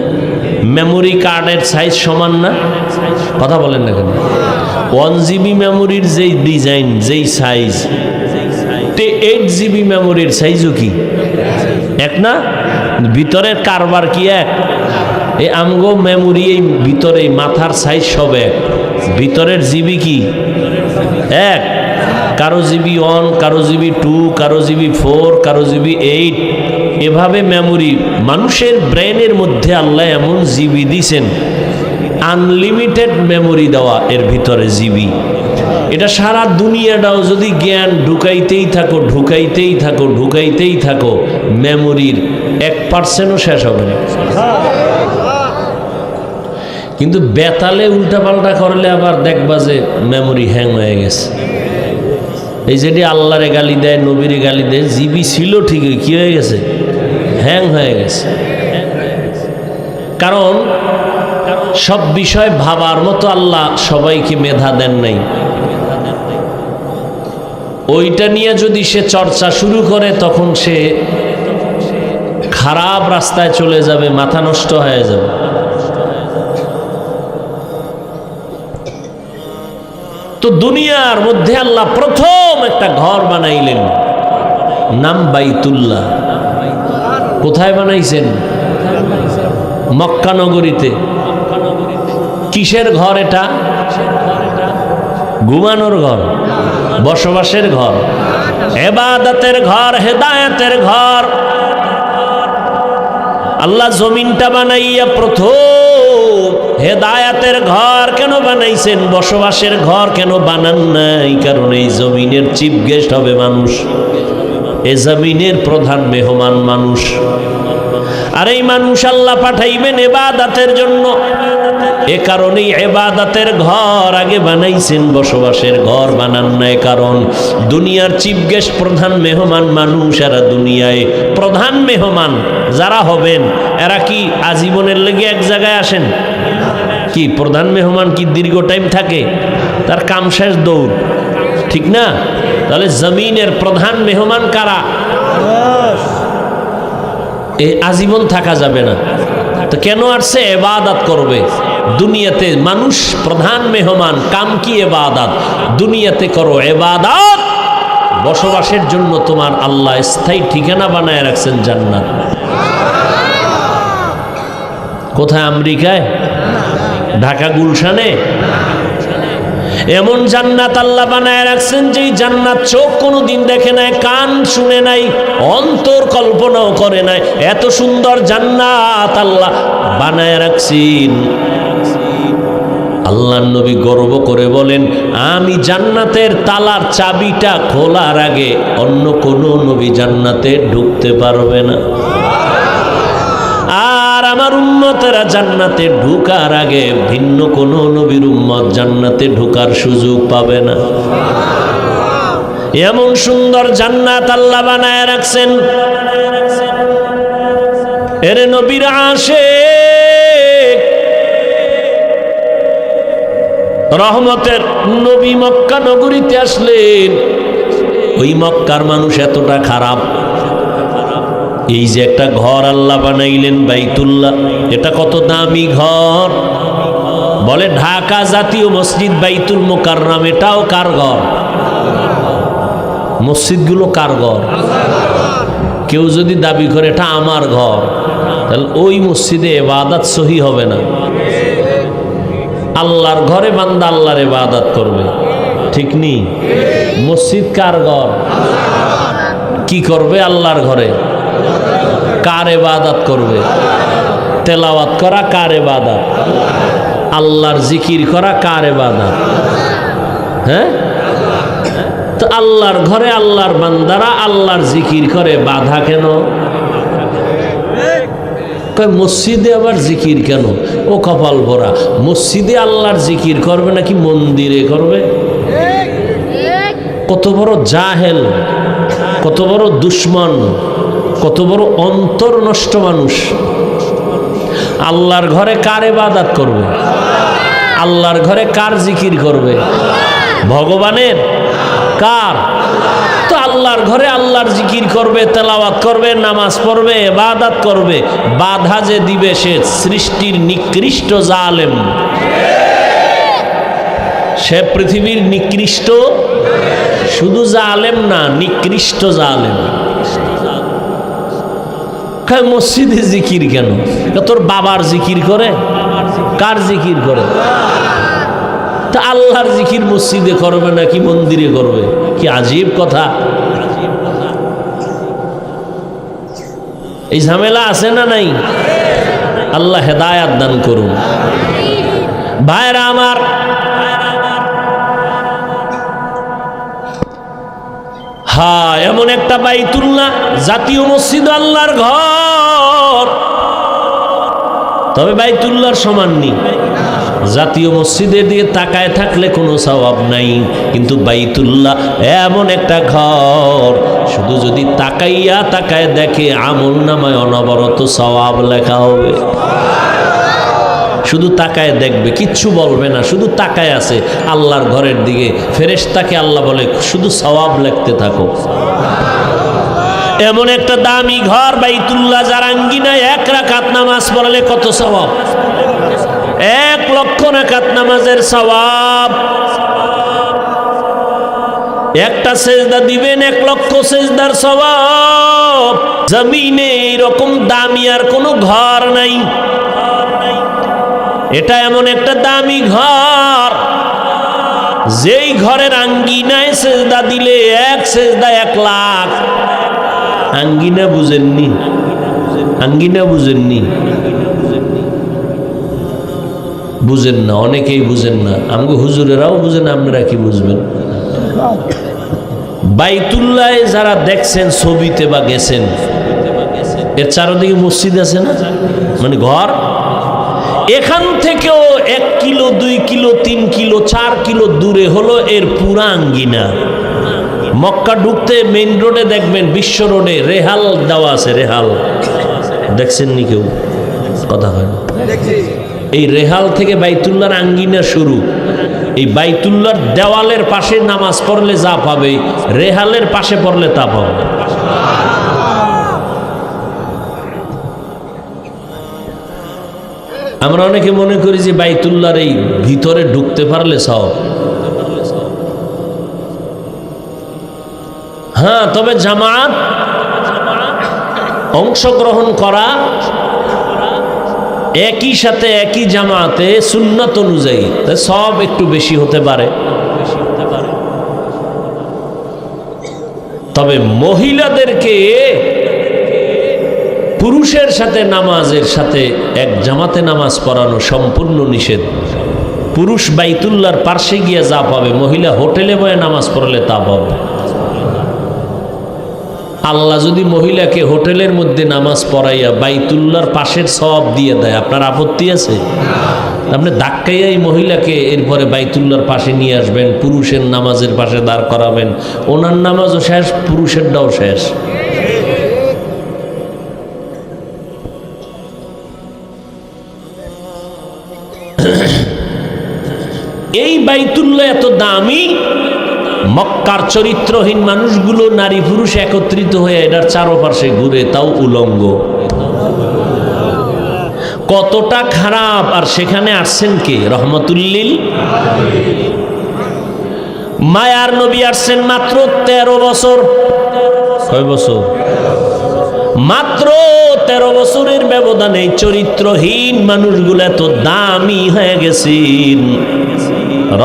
মেমোরি কার্ডের সাইজ সমান না। কথা বলেন না কেন? 1 জিবি মেমোরির যেই ডিজাইন, যেই সাইজ, 8 GB মেমোরির সাইজও কি এক না? ভিতরের কারবার কি এক? এই আমগো মেমোরি এই ভিতরে মাথার সাইজ সব এক, ভিতরের জিবি কি এক? কারো জিবি 1, কারো জিবি 2, কারো জিবি 4, কারো জিবি 8, এভাবে মেমোরি। মানুষের ব্রেনের মধ্যে আল্লাহ এমন জিবি দিছেন, আনলিমিটেড মেমোরি দেওয়া এর ভিতরে জিবি। এটা সারা দুনিয়াটাও যদি জ্ঞান ঢুকাইতেই থাকো ঢুকাইতেই থাকো ঢুকাইতেই থাকো, মেমোরির 1%ও শেষ হবে না। কিন্তু বেতালে উল্টাপাল্টা করলে আবার দেখবা যে মেমোরি হ্যাং হয়ে গেছে। এই যেটি আল্লাহরে গালি দেয়, নবীরে গালি দেয়, জিবি ছিল ঠিকই, কি হয়ে গেছে? হ্যাং হয়ে গেছে। কারণ সব বিষয় ভাবার মতো আল্লাহ সবাইকে মেধা দেন নাই। ওইটা নিয়ে যদি সে চর্চা শুরু করে তখন সে খারাপ রাস্তায় চলে যাবে, মাথা নষ্ট হয়ে যাবে। তো দুনিয়ার মধ্যে আল্লাহ প্রথম একটা ঘর বানাইলেন, নাম বাইতুল্লাহ। কোথায় বানাইছেন? মক্কা নগরীতে। কিসের ঘর এটা? ঘুমানোর ঘর, বসবাসের ঘর, ইবাদতের ঘর, হেদায়েতের ঘর। আল্লাহ জমিনটা বানাইয়া প্রথম হেদায়েতের ঘর কেন বানাইছেন? বসবাসের ঘর কেন বানান নাই? কারণ এই জমিনের চিফ গেস্ট হবে মানুষ, এই জমিনের প্রধান মেহমান মানুষ। আর এই মানুষ আল্লাহ পাঠাইবেন ইবাদতের জন্য। এ কারণেই ইবাদতের ঘর আগে বানাইছেন, বসবাসের ঘর বানান নাই। কারণ দুনিয়ার চিফ গেস্ট, প্রধান মেহমান মানুষ। এরা দুনিয়ায় প্রধান মেহমান যারা হবেন, এরা কি আজীবনের লেগে এক জায়গায় আসেন? কি প্রধান মেহমান কি দীর্ঘ টাইম থাকে? তার কাম শেষ দৌড়, ঠিক না? তাহলে জমিনের প্রধান মেহমান কারা? এই আজীবন থাকা যাবে না। তো কেন আসছে? ইবাদত করবে। দুনিয়াতে মানুষ প্রধান মেহমান, কাম কি? ইবাদত। দুনিয়াতে করো ইবাদত, বসবাসের জন্য তোমার আল্লাহ স্থায়ী ঠিকানা বানায় রাখছেন জান্নাত। কোথায়? আমেরিকায়, ঢাকা গুলশানে। এমন জান্নাত আল্লাহ বানায় রাখছেন যেই জান্নাত চোখ কোনোদিন দেখে নাই, কান শুনে নাই, অন্তর কল্পনাও করে নাই। এত সুন্দর জান্নাত আল্লাহ বানায় রাখছেন। আল্লাহর নবী গর্ব করে বলেন, আমি জান্নাতের তালার চাবিটা খোলার আগে অন্য কোনো নবী জান্নাতে ঢুকতে পারবে না। আর আমার উম্মতেরা জান্নাতে ঢুকার আগে ভিন্ন কোনো নবীর উম্মত জান্নাতে ঢুকার সুযোগ পাবে না। এমন সুন্দর জান্নাত আল্লাহ বানায় রাখছেন। এর নবীর আশিক রহমতের নবী মক্কা নগরীতে আসলেন। ওই মক্কার মানুষ এতটা খারাপ, এই যে একটা ঘর আল্লাহ বানাইলেন বাইতুল্লাহ, এটা কত দামি ঘর। বলে ঢাকা জাতীয় মসজিদ বাইতুল মুকাররম, এটাও কার ঘর? মসজিদগুলো কার ঘর? কেউ যদি দাবি করে এটা আমার ঘর, তাহলে ওই মসজিদে ইবাদত সহি হবে না। আল্লাহর ঘরে বান্দা আল্লাহর ইবাদত করবে, ঠিক নেই? মসজিদ কার ঘর? কি করবে আল্লাহর ঘরে? কার ইবাদত করবে? তেলাওয়াত করা কার ইবাদত? আল্লাহর জিকির করা কার ইবাদত? হ্যাঁ, তো আল্লাহর ঘরে আল্লাহর বান্দারা আল্লাহর জিকির করে, বাধা কেন? মসজিদে আবার জিকির কেন? ও কপাল ভরা, মসজিদে আল্লাহর জিকির করবে নাকি মন্দিরে করবে? কত বড় জাহেল, কত বড় দুশ্মন, কত বড় অন্তর নষ্ট মানুষ। আল্লাহর ঘরে কার ইবাদত করবে? আল্লাহর ঘরে কার জিকির করবে? ভগবানের? কার? তো আল্লাহর ঘরে আল্লাহর জিকির করবে, তেলাওয়াত করবে, নামাজ পড়বে, ইবাদত করবে। বাধা যে দিবে সে সৃষ্টির নিকৃষ্ট জালেম। সে পৃথিবীর নিকৃষ্ট, শুধু জালেম না, নিকৃষ্ট জালেম। মসজিদে জিকির কেন? তোর বাবার জিকির করে? কার জিকির করে? তা আল্লাহর জিকির মসজিদে করবে নাকি মন্দিরে করবে? কি আজীব কথা। এই ঝামেলা আছে না নাই? আল্লাহ হেদায়াত দান করুন। ভাইরা আমার, হ্যাঁ, এমন একটা বাইতুল্লাহ, জাতীয় মসজিদ আল্লাহর ঘর, তবে বাইতুল্লাহর সমান নেই। জাতীয় মসজিদের দিকে তাকায় থাকলে কোনো সওয়াব নাই, কিন্তু বাইতুল্লাহ এমন একটা ঘর, শুধু যদি তাকাইয়া তাকায় দেখে আমল নামায় অনবরত সওয়াব লেখা হবে। শুধু তাকায় দেখবে, কিচ্ছু বলবে না, শুধু তাকায় আছে আল্লাহর ঘরের দিকে। ফেরেশতাকে আল্লাহ বলে শুধু সওয়াব লিখতে থাকো। এমন একটা দামি ঘর বাইতুল্লাহ, যার আঙ্গিনায় 1 রাকাত নামাজ পড়লে কত সওয়াব? 1 লক্ষ রাকাত নামাজের সওয়াব। একটা সেজদা দিবেন 1 লক্ষ সেজদার সওয়াব। জমিনে এরকম দামি আর কোনো ঘর নাই। এটা এমন একটা দামি ঘর, যেই ঘরের আঙ্গিনায় সেজদা দিলে 1 সেজদা 1 লাখ। আঙ্গিনা বুঝেননি? আঙ্গিনা বুঝেননি? বুঝেন না, অনেকেই বুঝেন না। আমগো হুজুরেরাও বুঝেন, আপনারা কি বুঝবেন? বাইতুল্লাহ যারা দেখছেন ছবিতে বা গেছেন, এর চারদিকে মসজিদ আছে না, মানে ঘর। এখান থেকেও 1 কিলো 2 কিলো 3 কিলো 4 কিলো দূরে হলো এর পুরা আঙ্গিনা। মক্কা ঢুকতে মেইন রোডে দেখবেন, বিশ্ব রোডে রেহাল দেওয়া আছে। রেহাল দেখছেন নি কেউ? কথা হয় না। এই রেহাল থেকে বাইতুল্লাহর আঙ্গিনা শুরু। এই বাইতুল্লাহর দেওয়ালের পাশে নামাজ পড়লে যা পাবে, রেহালের পাশে পড়লে তা পাবে। আমরা অনেকে মনে করি যে বাইতুল্লাহর এই ভিতরে ঢুকতে পারলে সব। হ্যাঁ, তবে জামাত অংশগ্রহণ করা, একই সাথে একই জামাতে সুন্নাত অনুযায়ী সব একটু বেশি হতে পারে। তবে মহিলাদেরকে পুরুষের সাথে নামাজের সাথে এক জামাতে নামাজ পড়ানো সম্পূর্ণ নিষেধ। পুরুষ বাইতুল্লাহর পার্শ্বে গিয়ে যা পাবে, মহিলা হোটেলে বয়ে নামাজ পড়লে তা পাবে। আল্লাহ যদি মহিলাকে হোটেলের মধ্যে নামাজ পড়াইয়া বাইতুল্লাহর পাশের সওয়াব দিয়ে দেয়, আপনার আপত্তি আছে? আপনি ধাক্কাইয়া এই মহিলাকে এরপরে বাইতুল্লাহর পাশে নিয়ে আসবেন, পুরুষের নামাজের পাশে দাঁড় করাবেন, ওনার নামাজও শেষ, পুরুষেরটাও শেষ। এই বাইতুল্লাহ এত দামি, মক্কার চরিত্রহীন মানুষগুলো নারী পুরুষ একত্রিত হয়ে এটার চারপাশে ঘুরে, তাও উলঙ্গ। কতটা খারাপ! আর সেখানে আসছেন কে? রহমতুল্লিল। মায়ার নবী আসছেন মাত্র 13 বছর। কয় বছর? মাত্র 13 বছরের ব্যবধানে চরিত্রহীন মানুষগুলো এত দামি হয়ে গেছেন।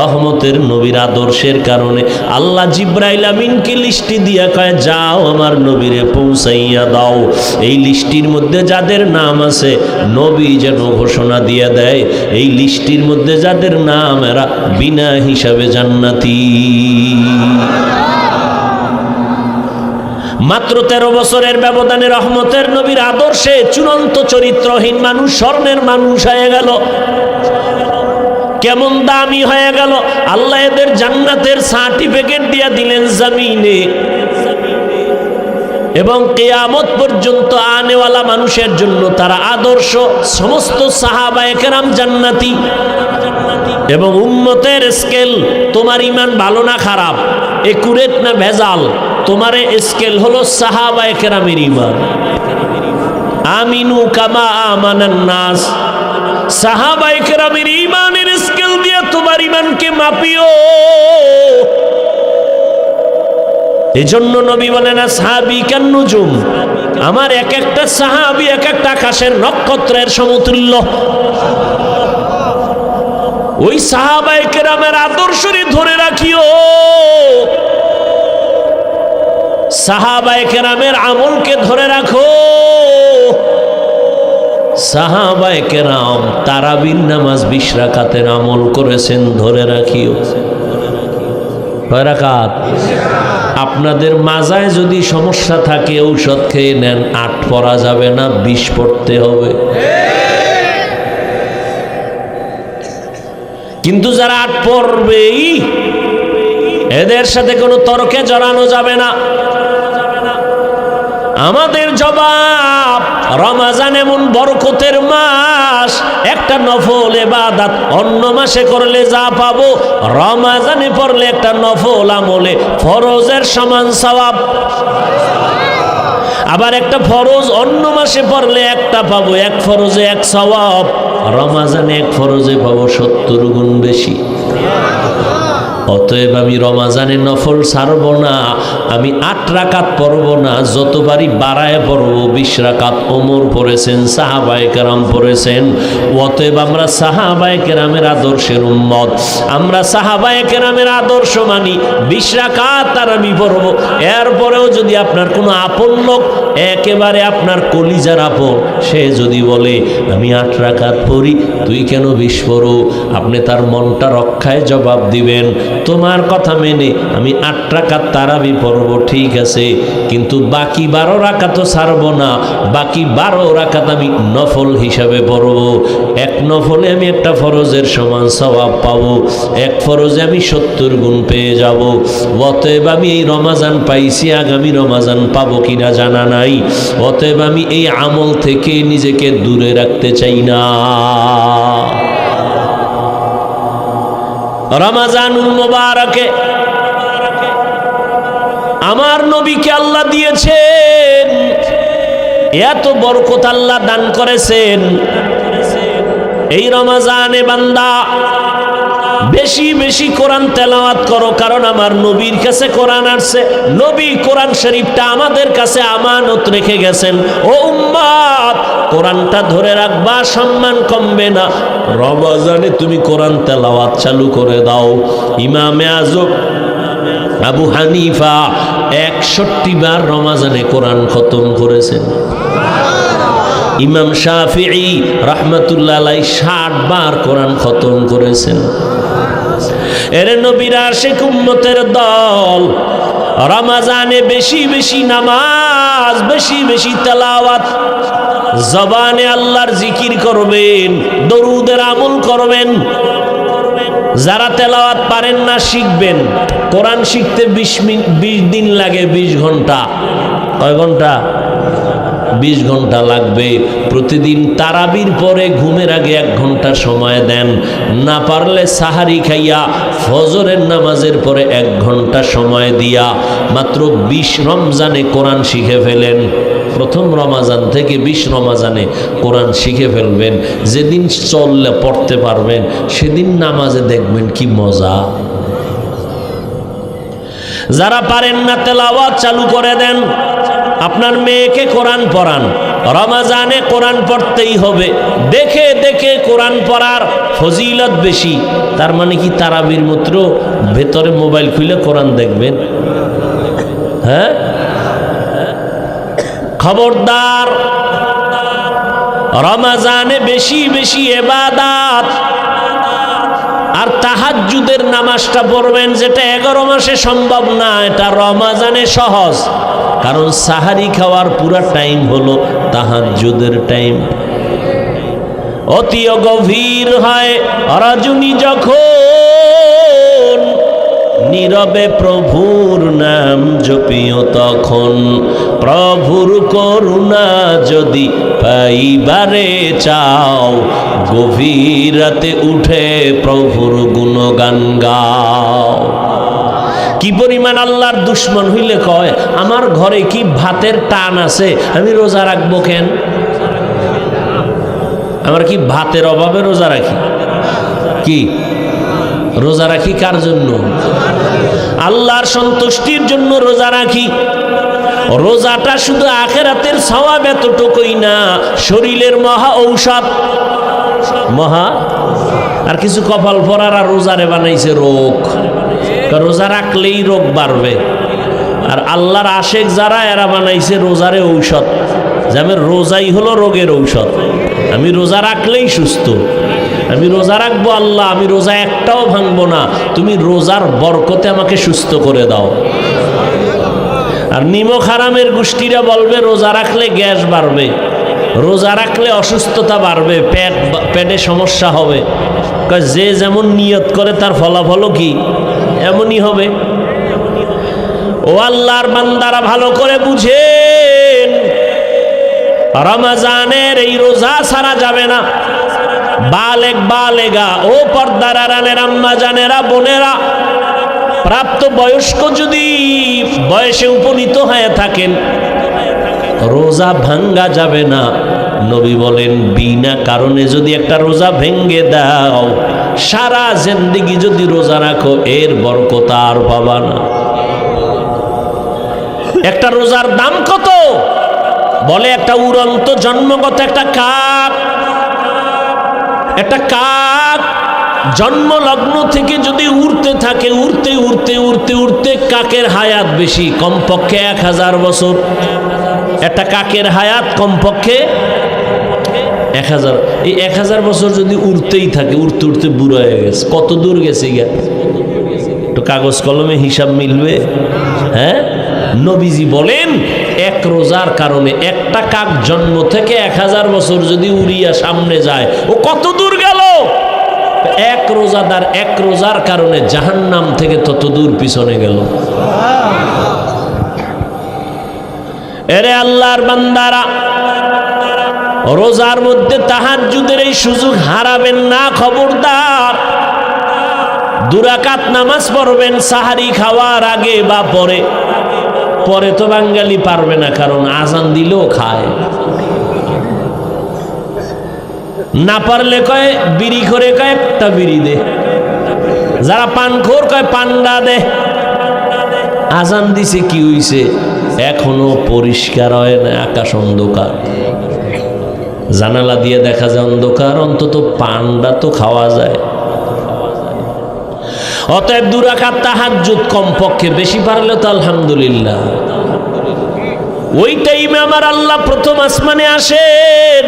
রহমতের নবীর আদর্শের কারণে আল্লাহ জিব্রাইল আমিনকে লিস্টি দিয়া কয়, যাও আমার নবীরে পৌঁছাইয়া দাও। এই লিস্টির মধ্যে যাদের নাম আছে, নবী যেন ঘোষণা দিয়ে দেয়, এই লিস্টির মধ্যে যাদের নাম, এরা বিনা হিসাবে জান্নাতি। মাত্র 13 বছরের ব্যবধানে রহমতের নবীর আদর্শে চূড়ান্ত চরিত্রহীন মানুষ স্বর্ণের মানুষ হয়ে গেল। কেমন দামি হয়ে গেল! আল্লাহ এদের জান্নাতের সার্টিফিকেট দিয়া দিলেন জমিনে, এবং কিয়ামত পর্যন্ত আনেওয়ালা মানুষের জন্য তারা আদর্শ। সমস্ত সাহাবায়ে কেরাম জান্নাতি। এবং উম্মতের স্কেল, তোমার ইমান ভালো না খারাপ, একুরেট না ভেজাল, তোমার স্কেল হলো সাহাবায়ে কেরামের ইমান। আমিনু কামা আমানান নাস। সাহাবায়ে কেরামের ইমানের স্কেল দিয়ে তোমার তোমার ইমানকে মাপিও। এজন্য নবী বলেন আসহাবী কান নুজুম, আমার এক একটা সাহাবী এক একটা আকাশের নক্ষত্রের সমতুল্য। ওই সাহাবায়ে কেরামের আদর্শরে ধরে রাখিও, সাহাবায়ে কেরামের আমলকে ধরে রাখো। সাহাবায়ে কেরাম তারাবির নামাজ 20 রাকাতের আমল করেছেন, ধরে রাখিও। কয় রাকাত? আপনাদের মাজায় যদি সমস্যা থাকে ঔষধ খেয়ে নেন, 8 পড়া যাবে না, 20 পড়তে হবে। কিন্তু যারা 8 পড়বেই এদের সাথে কোনো তর্কে জড়ানো যাবে না। আমাদের জবাব, রমজান এমন বরকতের মাস, একটা নফল ইবাদত অন্য মাসে করলে যা পাবো, রমজানে পড়লে একটা নফল আমলে ফরজের সমান সওয়াব। আবার একটা ফরজ অন্য মাসে পড়লে একটা পাবো, 1 ফরজে 1 সওয়াব, রমজানে 1 ফরজে পাবো 70 গুণ বেশি। অতএব আমি রমজানে নফল ছাড়ব না, আমি 8 রাকাত পড়ব না, যতবারই বাড়ায় পড়ব। 20 রাকাত ওমর পড়েছেন, সাহাবায়ে কেরাম পড়েছেন। অতএব আমরা সাহাবায়ে কেরামের আদর্শের উম্মত, আমরা সাহাবায়ে কেরামের আদর্শ মানি। 20 রাকাত আর আমি পড়ব। এরপরেও যদি আপনার কোনো আপন লোক, একেবারে আপনার কলিজার আপন, সে যদি বলে আমি 8 রাকাত পড়ি, তুই কেন 20 পড়ো, আপনি তার মনটা রক্ষায় জবাব দিবেন, তোমার কথা মেনে আমি 8 রাকাত তারাবি পড়ব, ঠিক আছে, কিন্তু বাকি 12 রাকাতও ছাড়ব না। বাকি 12 রাকাত আমি নফল হিসাবে পড়ব। 1 নফলে আমি একটা ফরজের সমান সওয়াব পাবো, 1 ফরজে আমি 70 গুণ পেয়ে যাব। অতএব আমি এই রমজান পাইছি, আগামী রমজান পাবো কিনা জানা নাই। অতএব আমি এই আমল থেকে নিজেকে দূরে রাখতে চাই না। রমজানুল মুবারকে আমার নবীকে আল্লাহ দিয়েছেন, এত বরকত আল্লাহ দান করেছেন। এই রমজানে বান্দা বেশি বেশি কোরআন তেলাওয়াত করো, কারণ আমার নবীর কাছে কোরআন আসছে। নবী কোরআন শরীফটা আমাদের কাছে আমানত রেখে গেছেন। ও উম্মত, কোরআনটা ধরে রাখবা, সম্মান কমবে না। রমজানে তুমি কোরআন তেলাওয়াত চালু করে দাও। ইমামে আজম আবু হানিফা 61 বার রমজানে কোরআন খতম করেছেন। ইমাম শাফিঈ রাহমাতুল্লাহ আলাইহি 60 বার কোরআন খতম করেছেন। এর নবীর আশিক উম্মতের দল রমজানে বেশি বেশি নামাজ, বেশি বেশি তেলাওয়াত, জবানে আল্লাহর জিকির করবেন, দরুদের আমল করবেন। যারা তেলাওয়াত পারেন না শিখবেন। কোরআন শিখতে 20 দিন লাগে, 20 ঘন্টা। কয় ঘন্টা? 20 ঘন্টা লাগবে। প্রতিদিন তারাবির পরে ঘুমের আগে 1 ঘন্টা সময় দেন। না পারলে সাহারি খাইয়া ফজরের নামাজের পরে 1 ঘন্টা সময় দিয়া মাত্র 20 রমজানে কোরআন শিখে ফেলেন। প্রথম রমজান থেকে 20 রমজানে কোরআন শিখে ফেলবেন। যেদিন চললে পড়তে পারবেন, সেদিন নামাজে দেখবেন কি মজা। যারা পারেন না তেলাওয়াত চালু করে দেন। আপনার মেয়েকে কোরআন পড়ান, রমজানে কোরআন পড়তেই হবে। দেখে দেখে কোরআন পড়ার ফজিলত বেশি। তার মানে কি তারাবির মূত্র ভেতরে মোবাইল খুলে কোরআন দেখবেন? হ্যাঁ, খবরদার। রমজানে বেশি বেশি ইবাদত আর তাহাজ্জুদের নামাজটা পড়বেন, যেটা 11 মাসে সম্ভব না, এটা রমজানে সহজ। কারণ সাহারি খাওয়ার পুরা টাইম হলো তাহাজ্জুদের টাইম। অতি গভীর হয় রজনী যখন, নীরবে প্রভুর নাম জপিও তখন। প্রভুর করুণা যদি পাইবারে চাও, গভীর রাতে উঠে প্রভুর গুণগান গাও। কি পরিমাণ আল্লাহর দুশ্মন হইলে কয়, আমার ঘরে কি ভাতের টান আছে, আমি রোজা রাখবো কেন? আমার কি ভাতের অভাবে রোজা রাখি? কি রোজা রাখি কার জন্য? আল্লাহর সন্তুষ্টির জন্য রোজা রাখি। রোজাটা শুধু আখিরাতের সওয়াব এতটুকুই না, শরীরের মহা ঔষধ। মহা আর কিছু কপাল পরার আর রোজারে বানাইছে রোগ। রোজা রাখলেই রোগ বাড়বে। আর আল্লাহর আশেক যারা, এরা বানাইছে রোজারে ঔষধ। যেমন রোজাই হলো রোগের ঔষধ। আমি রোজা রাখলেই সুস্থ, আমি রোজা রাখবো আল্লাহ, আমি রোজা একটাও ভাঙবো না, তুমি রোজার বরকতে আমাকে সুস্থ করে দাও। আর নিমক হারামের গোষ্ঠীরা বলবে রোজা রাখলে গ্যাস বাড়বে, রোজা রাখলে অসুস্থতা বাড়বে, পেটে সমস্যা হবে। যে যেমন নিয়ত করে তার ফলাফলও কি এমনই হবে। ও আল্লাহর বান্দারা, ভালো করে বুঝেন, রমজানের এই রোজা ছাড়া যাবে না। বালেগ বালেগা, ও পর্দার আড়ালের আম্মা জানেরা, বোনেরা, প্রাপ্ত বয়স্ক যদি বয়সে উপনীত হয়ে থাকেন, রোজা ভাঙ্গা যাবে না। নবী বলেন, বিনা কারণে যদি একটা রোজা ভেঙ্গে দাও, সারা জিন্দেগি যদি রোজা রাখো, এর বরকত আর পাবা না। একটা রোজার দাম কত? বলে একটা উড়ন্ত জন্মগত একটা কাক, একটা কাক জন্ম লগ্ন থেকে যদি উড়তে থাকে, উড়তে উড়তে উড়তে উড়তে কাকের হায়াত বেশি, কমপক্ষে 1000 বছর। একটা কাকের হায়াত কমপক্ষে 1000। এই 1000 বছর যদি উড়তেই থাকে, উড়তে উড়তে বুড়ো হয়ে গেছে, কত দূর গেছে গিয়া? তো কাগজ কলমে হিসাব মিলবে? হ্যাঁ, নবীজি বলেন এক রোজার কারণে একটা কাক জন্ম থেকে 1000 বছর যদি উড়িয়া সামনে যায়, ও কত দূর গেল? এক রোজাদার এক রোজার কারণে জাহান্নাম থেকে তত দূর পিছনে গেল। এরে আল্লাহর বান্দারা, রোজার মধ্যে তাহাজ্জুদের এই সুযোগ হারাবেন না, খবরদার। 2 রাকাত নামাজ পড়বেন সাহারি খাওয়ার আগে বা পরে। পরে তো বাঙালি পারবে না, কারণ আজান দিলেও খায় না। পারলে কয় বিড়ি করে, কয় একটা বিড়ি দে। যারা পানখোর কয় পান্ডা দে। আজান দিছে কি হইছে? এখনো পরিষ্কার হয় না, আকাশ অন্ধকার, জানালা দিয়ে দেখা যায় অন্ধকার, অন্তত পান্ডা তো খাওয়া যায়। অতএব 2 রাকাত তাহাজ্জুদ কমপক্ষে, বেশি পারলে তো আলহামদুলিল্লাহ। ওই টাইমে আমার আল্লাহ প্রথম আসমানে আসেন,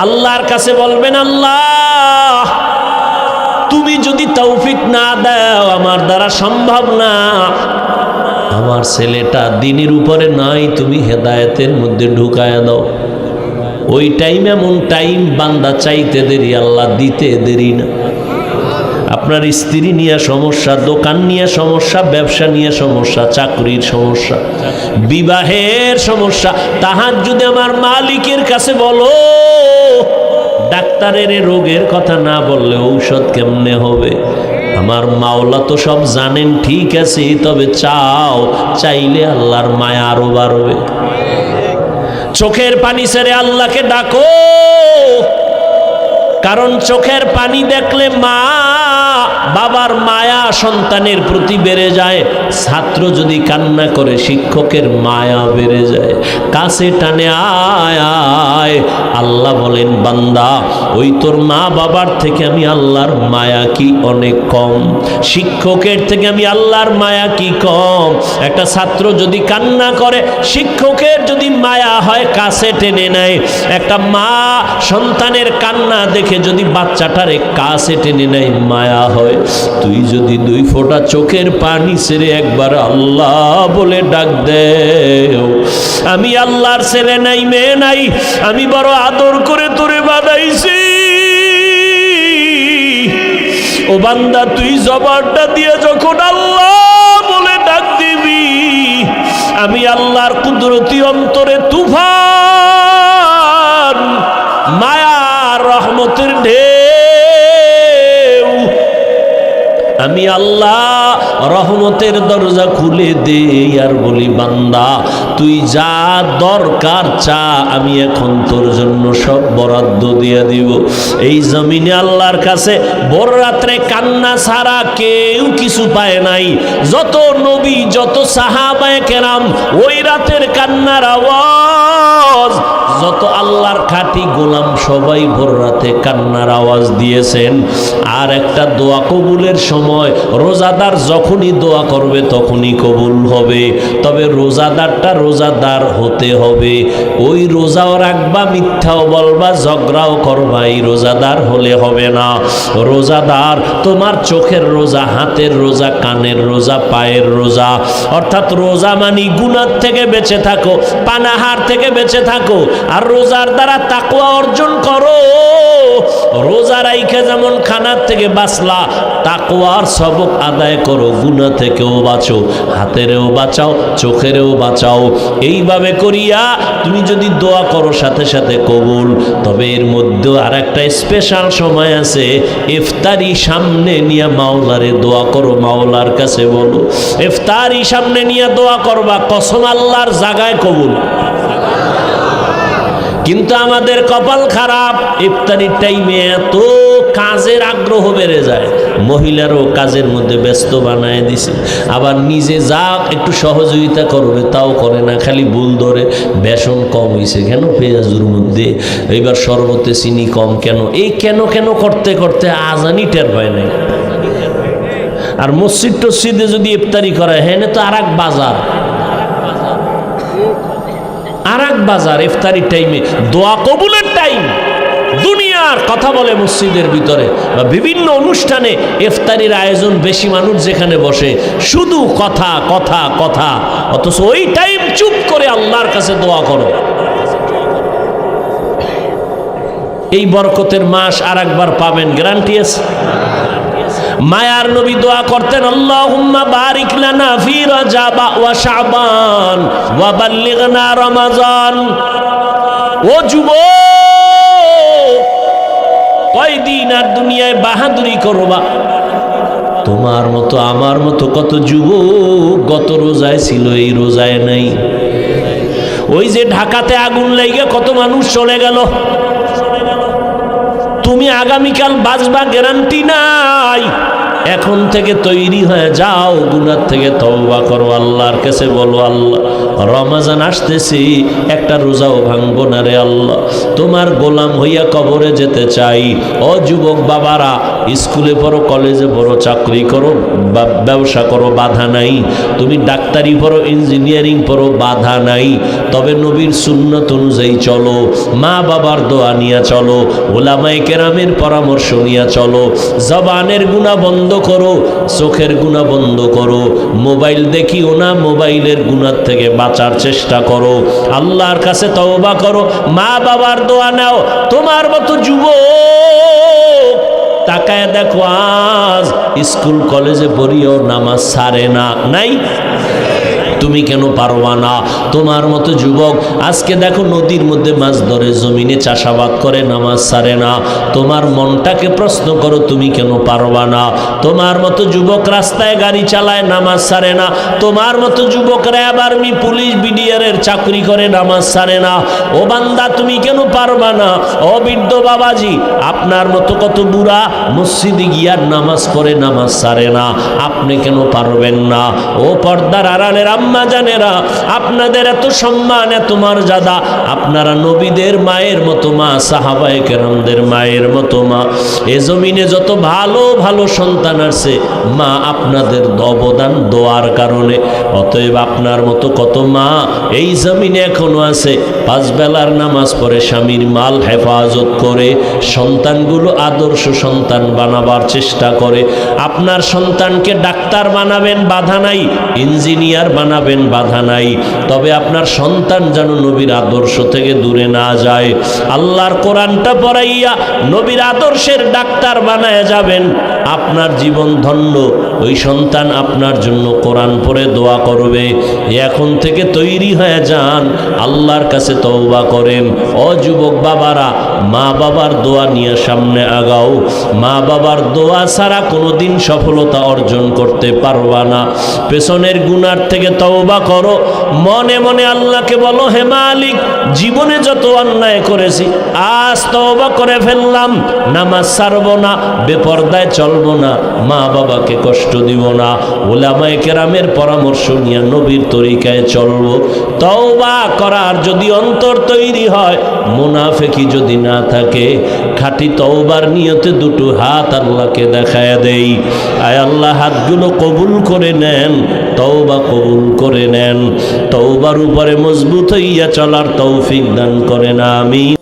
আল্লাহর কাছে বলবেন, আল্লাহ তুমি যদি তৌফিক না দাও, আমার দ্বারা সম্ভব না, আমার ছেলেটা দিনের উপরে নাই, তুমি হেদায়েতের মধ্যে ঢুকায়া দাও। ওই টাইম এমন টাইম, বান্দা চাইতে দেরি, আল্লাহ দিতে দেরি না। আপনার স্ত্রী নিয়ে সমস্যা, দোকান নিয়ে সমস্যা, ব্যবসা নিয়ে সমস্যা, চাকরির সমস্যা, বিবাহের সমস্যা, তাহাজ্জুদে আমার মালিকের কাছে বলো। ডাক্তারের রোগের কথা না বললে ঔষধ কেমনে হবে? আমার মাওলা তো সব জানেন, ঠিক আছে, তবে চাও, চাইলে আল্লাহর মায়া আরো বাড়বে। চোখের পানি ছেড়ে আল্লাহকে ডাকো, কারণ চোখের পানি দেখলে মা বাবার মায়া সন্তানের প্রতি বেড়ে যায়। ছাত্র যদি কান্না করে, শিক্ষকের মায়া বেড়ে যায়। কাছে টানে আয় আয়। আল্লাহ বলেন, বান্দা ওই তোর মা বাবার থেকে আমি আল্লাহর মায়া কি অনেক কম, শিক্ষকের থেকে আমি আল্লাহর মায়া কি কম। একটা ছাত্র যদি কান্না করে, শিক্ষকের যদি মায়া হয় কাছে টেনে নেয়। একটা মা সন্তানের কান্না দেখে যদি বাচ্চাটারে কাছে টেনে নেয়, মায়া হয়। তুই যদি 2 ফোঁটা চোখের পানি ছেড়ে একবার আল্লাহ বলে ডাক দেও, আমি আল্লাহর ছেলে নাই, মেয়ে নাই, আমি বড় আদর করে তোরে বানাইছি। ও বান্দা, তুই জবানটা দিয়ে যখন আল্লাহ বলে ডাক দিবি, আমি আল্লাহর কুদরতি অন্তরে তুফান, মায়া রহমতের ঢেউ, আমি আল্লাহ রহমতের দরজা খুলে দে আর বলি বান্দা তুই যা দরকার চা, আমি এখন তোর জন্য সব বরাদ্দ দিয়ে দিব। এই জমিনে আল্লাহর কাছে ভোর রাত্রে কান্না ছাড়া কেউ কিছু পায় নাই। যত নবী যত সাহাবায়ে কেরাম ওই রাতের কান্নার আওয়াজ, যত আল্লাহর খাঁটি গোলাম সবাই ভোর রাতে কান্নার আওয়াজ দিয়েছেন। আর একটা দোয়া কবুলের সময় রোজাদার যখনই দোয়া করবে তখনই কবুল হবে। তবে রোজাদারটা রোজাদার হতে হবে। ওই রোজাও রাখবা, মিথ্যাও বলবা, ঝগড়াও করবা, এই রোজাদার হলে হবে না। রোজাদার তোমার চোখের রোজা, হাতের রোজা, কানের রোজা, পায়ের রোজা। অর্থাৎ রোজা মানি গুনাহ থেকে বেঁচে থাকো, পানাহার থেকে বেঁচে থাকো, আর রোজার দ্বারা তাকওয়া অর্জন করো। রোজা রাইখা যেমন খানার থেকে বাঁচলা, তাকওয়ার সবক আদায় করো, গুনাহ থেকেও বাঁচো, হাতেরও বাঁচাও, চোখেরও বাঁচাও। এইভাবে করিয়া তুমি যদি দোয়া করো সাথে সাথে কবুল। তবে এর মধ্যেও আর একটা স্পেশাল সময় আছে, ইফতারি সামনে নিয়ে মাওলারে দোয়া করো, মাওলার কাছে বলো। ইফতারি সামনে নিয়ে দোয়া করবা, কসম আল্লাহর জায়গায় কবুল। কিন্তু আমাদের কপাল খারাপ, ইফতারির টাইমে এত কাজের আগ্রহ বেড়ে যায়, মহিলারও কাজের মধ্যে ব্যস্ত বানায় দিছে। আবার নিজে যা একটু সহযোগিতা করবে তাও করে না, খালি ভুল ধরে বেসন কম হয়েছে কেন, পেঁয়াজুর মধ্যে এইবার শরবতে চিনি কম কেন, এই কেন কেন করতে করতে আজানি টের পায় নাই। আর মসজিদ টসজিদে যদি ইফতারি করে, হ্যাঁ তো আর এক বাজার, আর এক বাজার। ইফতারির টাইমে দোয়া কবুলের টাইম, দুনিয়ার কথা বলে মসজিদের ভিতরে বা বিভিন্ন অনুষ্ঠানে ইফতারির আয়োজন, বেশি মানুষ যেখানে বসে শুধু কথা কথা কথা, অথচ ওই টাইম চুপ করে আল্লাহর কাছে দোয়া করো। এই বরকতের মাস আর একবার পাবেন, গ্যারান্টি আছে। মায়ার নবী দোয়া করতেন, আল্লাহুম্মা বারিক লানা ফি রাজাব ওয়া শাবান ওয়া বাল্লিগনা রমাজান। ও যুবক, কয়দিন আর দুনিয়ায় বাহাদুরি করবা? তোমার মতো আমার মতো কত যুবক গত রোজায় ছিল, এই রোজায় নাই। ওই যে ঢাকাতে আগুন লেগে কত মানুষ চলে গেল, তুমি আগামীকাল বাঁচবা গ্যারান্টি নাই। এখন থেকে তৈরি হয়ে যাও, গুনাহ থেকে তওবা করো, আল্লাহর কাছে বলো, আল্লাহ রমজান আসতেছি, একটা রোজাও ভাঙবো না রে আল্লাহ, তোমার গোলাম হইয়া কবরে যেতে চাই। ও যুবক বাবারা, স্কুলে পড়ো, কলেজে পড়ো, চাকরি করো, ব্যবসা করো, বাধা নাই। তুমি ডাক্তারি পড়ো, ইঞ্জিনিয়ারিং পড়ো, বাধা নাই। তবে নবীর সুন্নত অনুযায়ী চলো, মা বাবার দোয়া নিয়ে চলো, ওলামায়ে কেরামের পরামর্শ নিয়ে চলো। জবানের গুনাহ বন্ধ করো, চোখের গুনাহ বন্ধ করো, মোবাইল দেখিও না, মোবাইলের গুনাহ থেকে বাঁচার চেষ্টা করো, আল্লাহর কাছে তওবা করো, মা বাবার দোয়া নাও। তোমার মতো যুবক তাকায় দেখো, আজ স্কুল কলেজে পড়িও নামাজ ছাড়ে না, নাই? তুমি কেন পারবা না? তোমার মতো যুবক আজকে দেখো নদীর মধ্যে মাছ ধরে, জমিনে চাষাবাদ করে, নামাজ ছাড়ে না। তোমার মনটাকে প্রশ্ন করো, তুমি কেন পারবা না? তোমার মতো যুবক রাস্তায় গাড়ি চালায়, নামাজ ছাড়ে না। তোমার মতো যুবক র্যাব, আর্মি, পুলিশ, বিডিআরের চাকরি করে, নামাজ ছাড়ে না। ও বান্দা, তুমি কেন পারবা না? ও বৃদ্ধ বাবাজি, আপনার মতো কত বুড়া মসজিদে গিয়ার নামাজ পড়ে, নামাজ ছাড়ে না, আপনি কেন পারবেন না? ও পর্দার আড়ালের আম্মা জানেরা, আপনাদের এত সম্মান, এত মর্যাদা, আপনারা নবীদের মায়ের মতো মা, সাহাবায়ে কেরামদের মায়ের মতো মা। এ জমিনে যত ভালো ভালো সন্তান আছে, মা আপনাদের অবদান দোয়ার কারণে। অতএব আপনার মতো কত মা এই জমিনে এখনো আছে, পাঁচ বেলার নামাজ পড়ে, স্বামীর মাল হেফাজত করে, সন্তানগুলো আদর্শ সন্তান বানাবার চেষ্টা করে। আপনার সন্তানকে ডাক্তার বানাবেন, বাধা নাই, ইঞ্জিনিয়ার বানাবেন, বাধা নাই। তবে আপনার সন্তান যেন নবীর আদর্শ থেকে দূরে না যায়। আল্লাহর কোরআনটা পড়াইয়া নবীর আদর্শের ডাক্তার বানায় যাবেন, আপনার জীবন ধন্য। ওই সন্তান আপনার জন্য কোরআন পড়ে দোয়া করবে। এখন থেকে তৈরি হয়ে যান, আল্লাহর কাছে তওবা করেন। ও যুবক বাবারা, মা বাবার দোয়া নিয়ে সামনে আগাও। মা বাবার দোয়া ছাড়া কোনোদিন সফলতা অর্জন করতে পারবা না। পেছনের গুনার থেকে তওবা করো। মনে মনে আল্লাহকে বলো, হে মালিক, জীবনে যত অন্যায় করেছি আজ তওবা করে ফেললাম। নামাজ ছাড়বো না, বেপরদায় চলবো না, মা বাবাকে কষ্ট দিব না, উলামায়ে কেরামের পরামর্শ নিয়ে নবীর তরিকায় চলবো। তওবা করার যদি অন্তর তৈরি হয়, মুনাফিকি যদি না থাকে, খাঁটি তওবার নিয়তে দুটো হাত আল্লাহকে দেখায় দেই। আয় আল্লাহ, হাতগুলো কবুল করে নেন, তওবা কবুল করে নেন। তওবার উপরে মজবুত হইয়া চলার তৌফিক দান করেন, আমিন।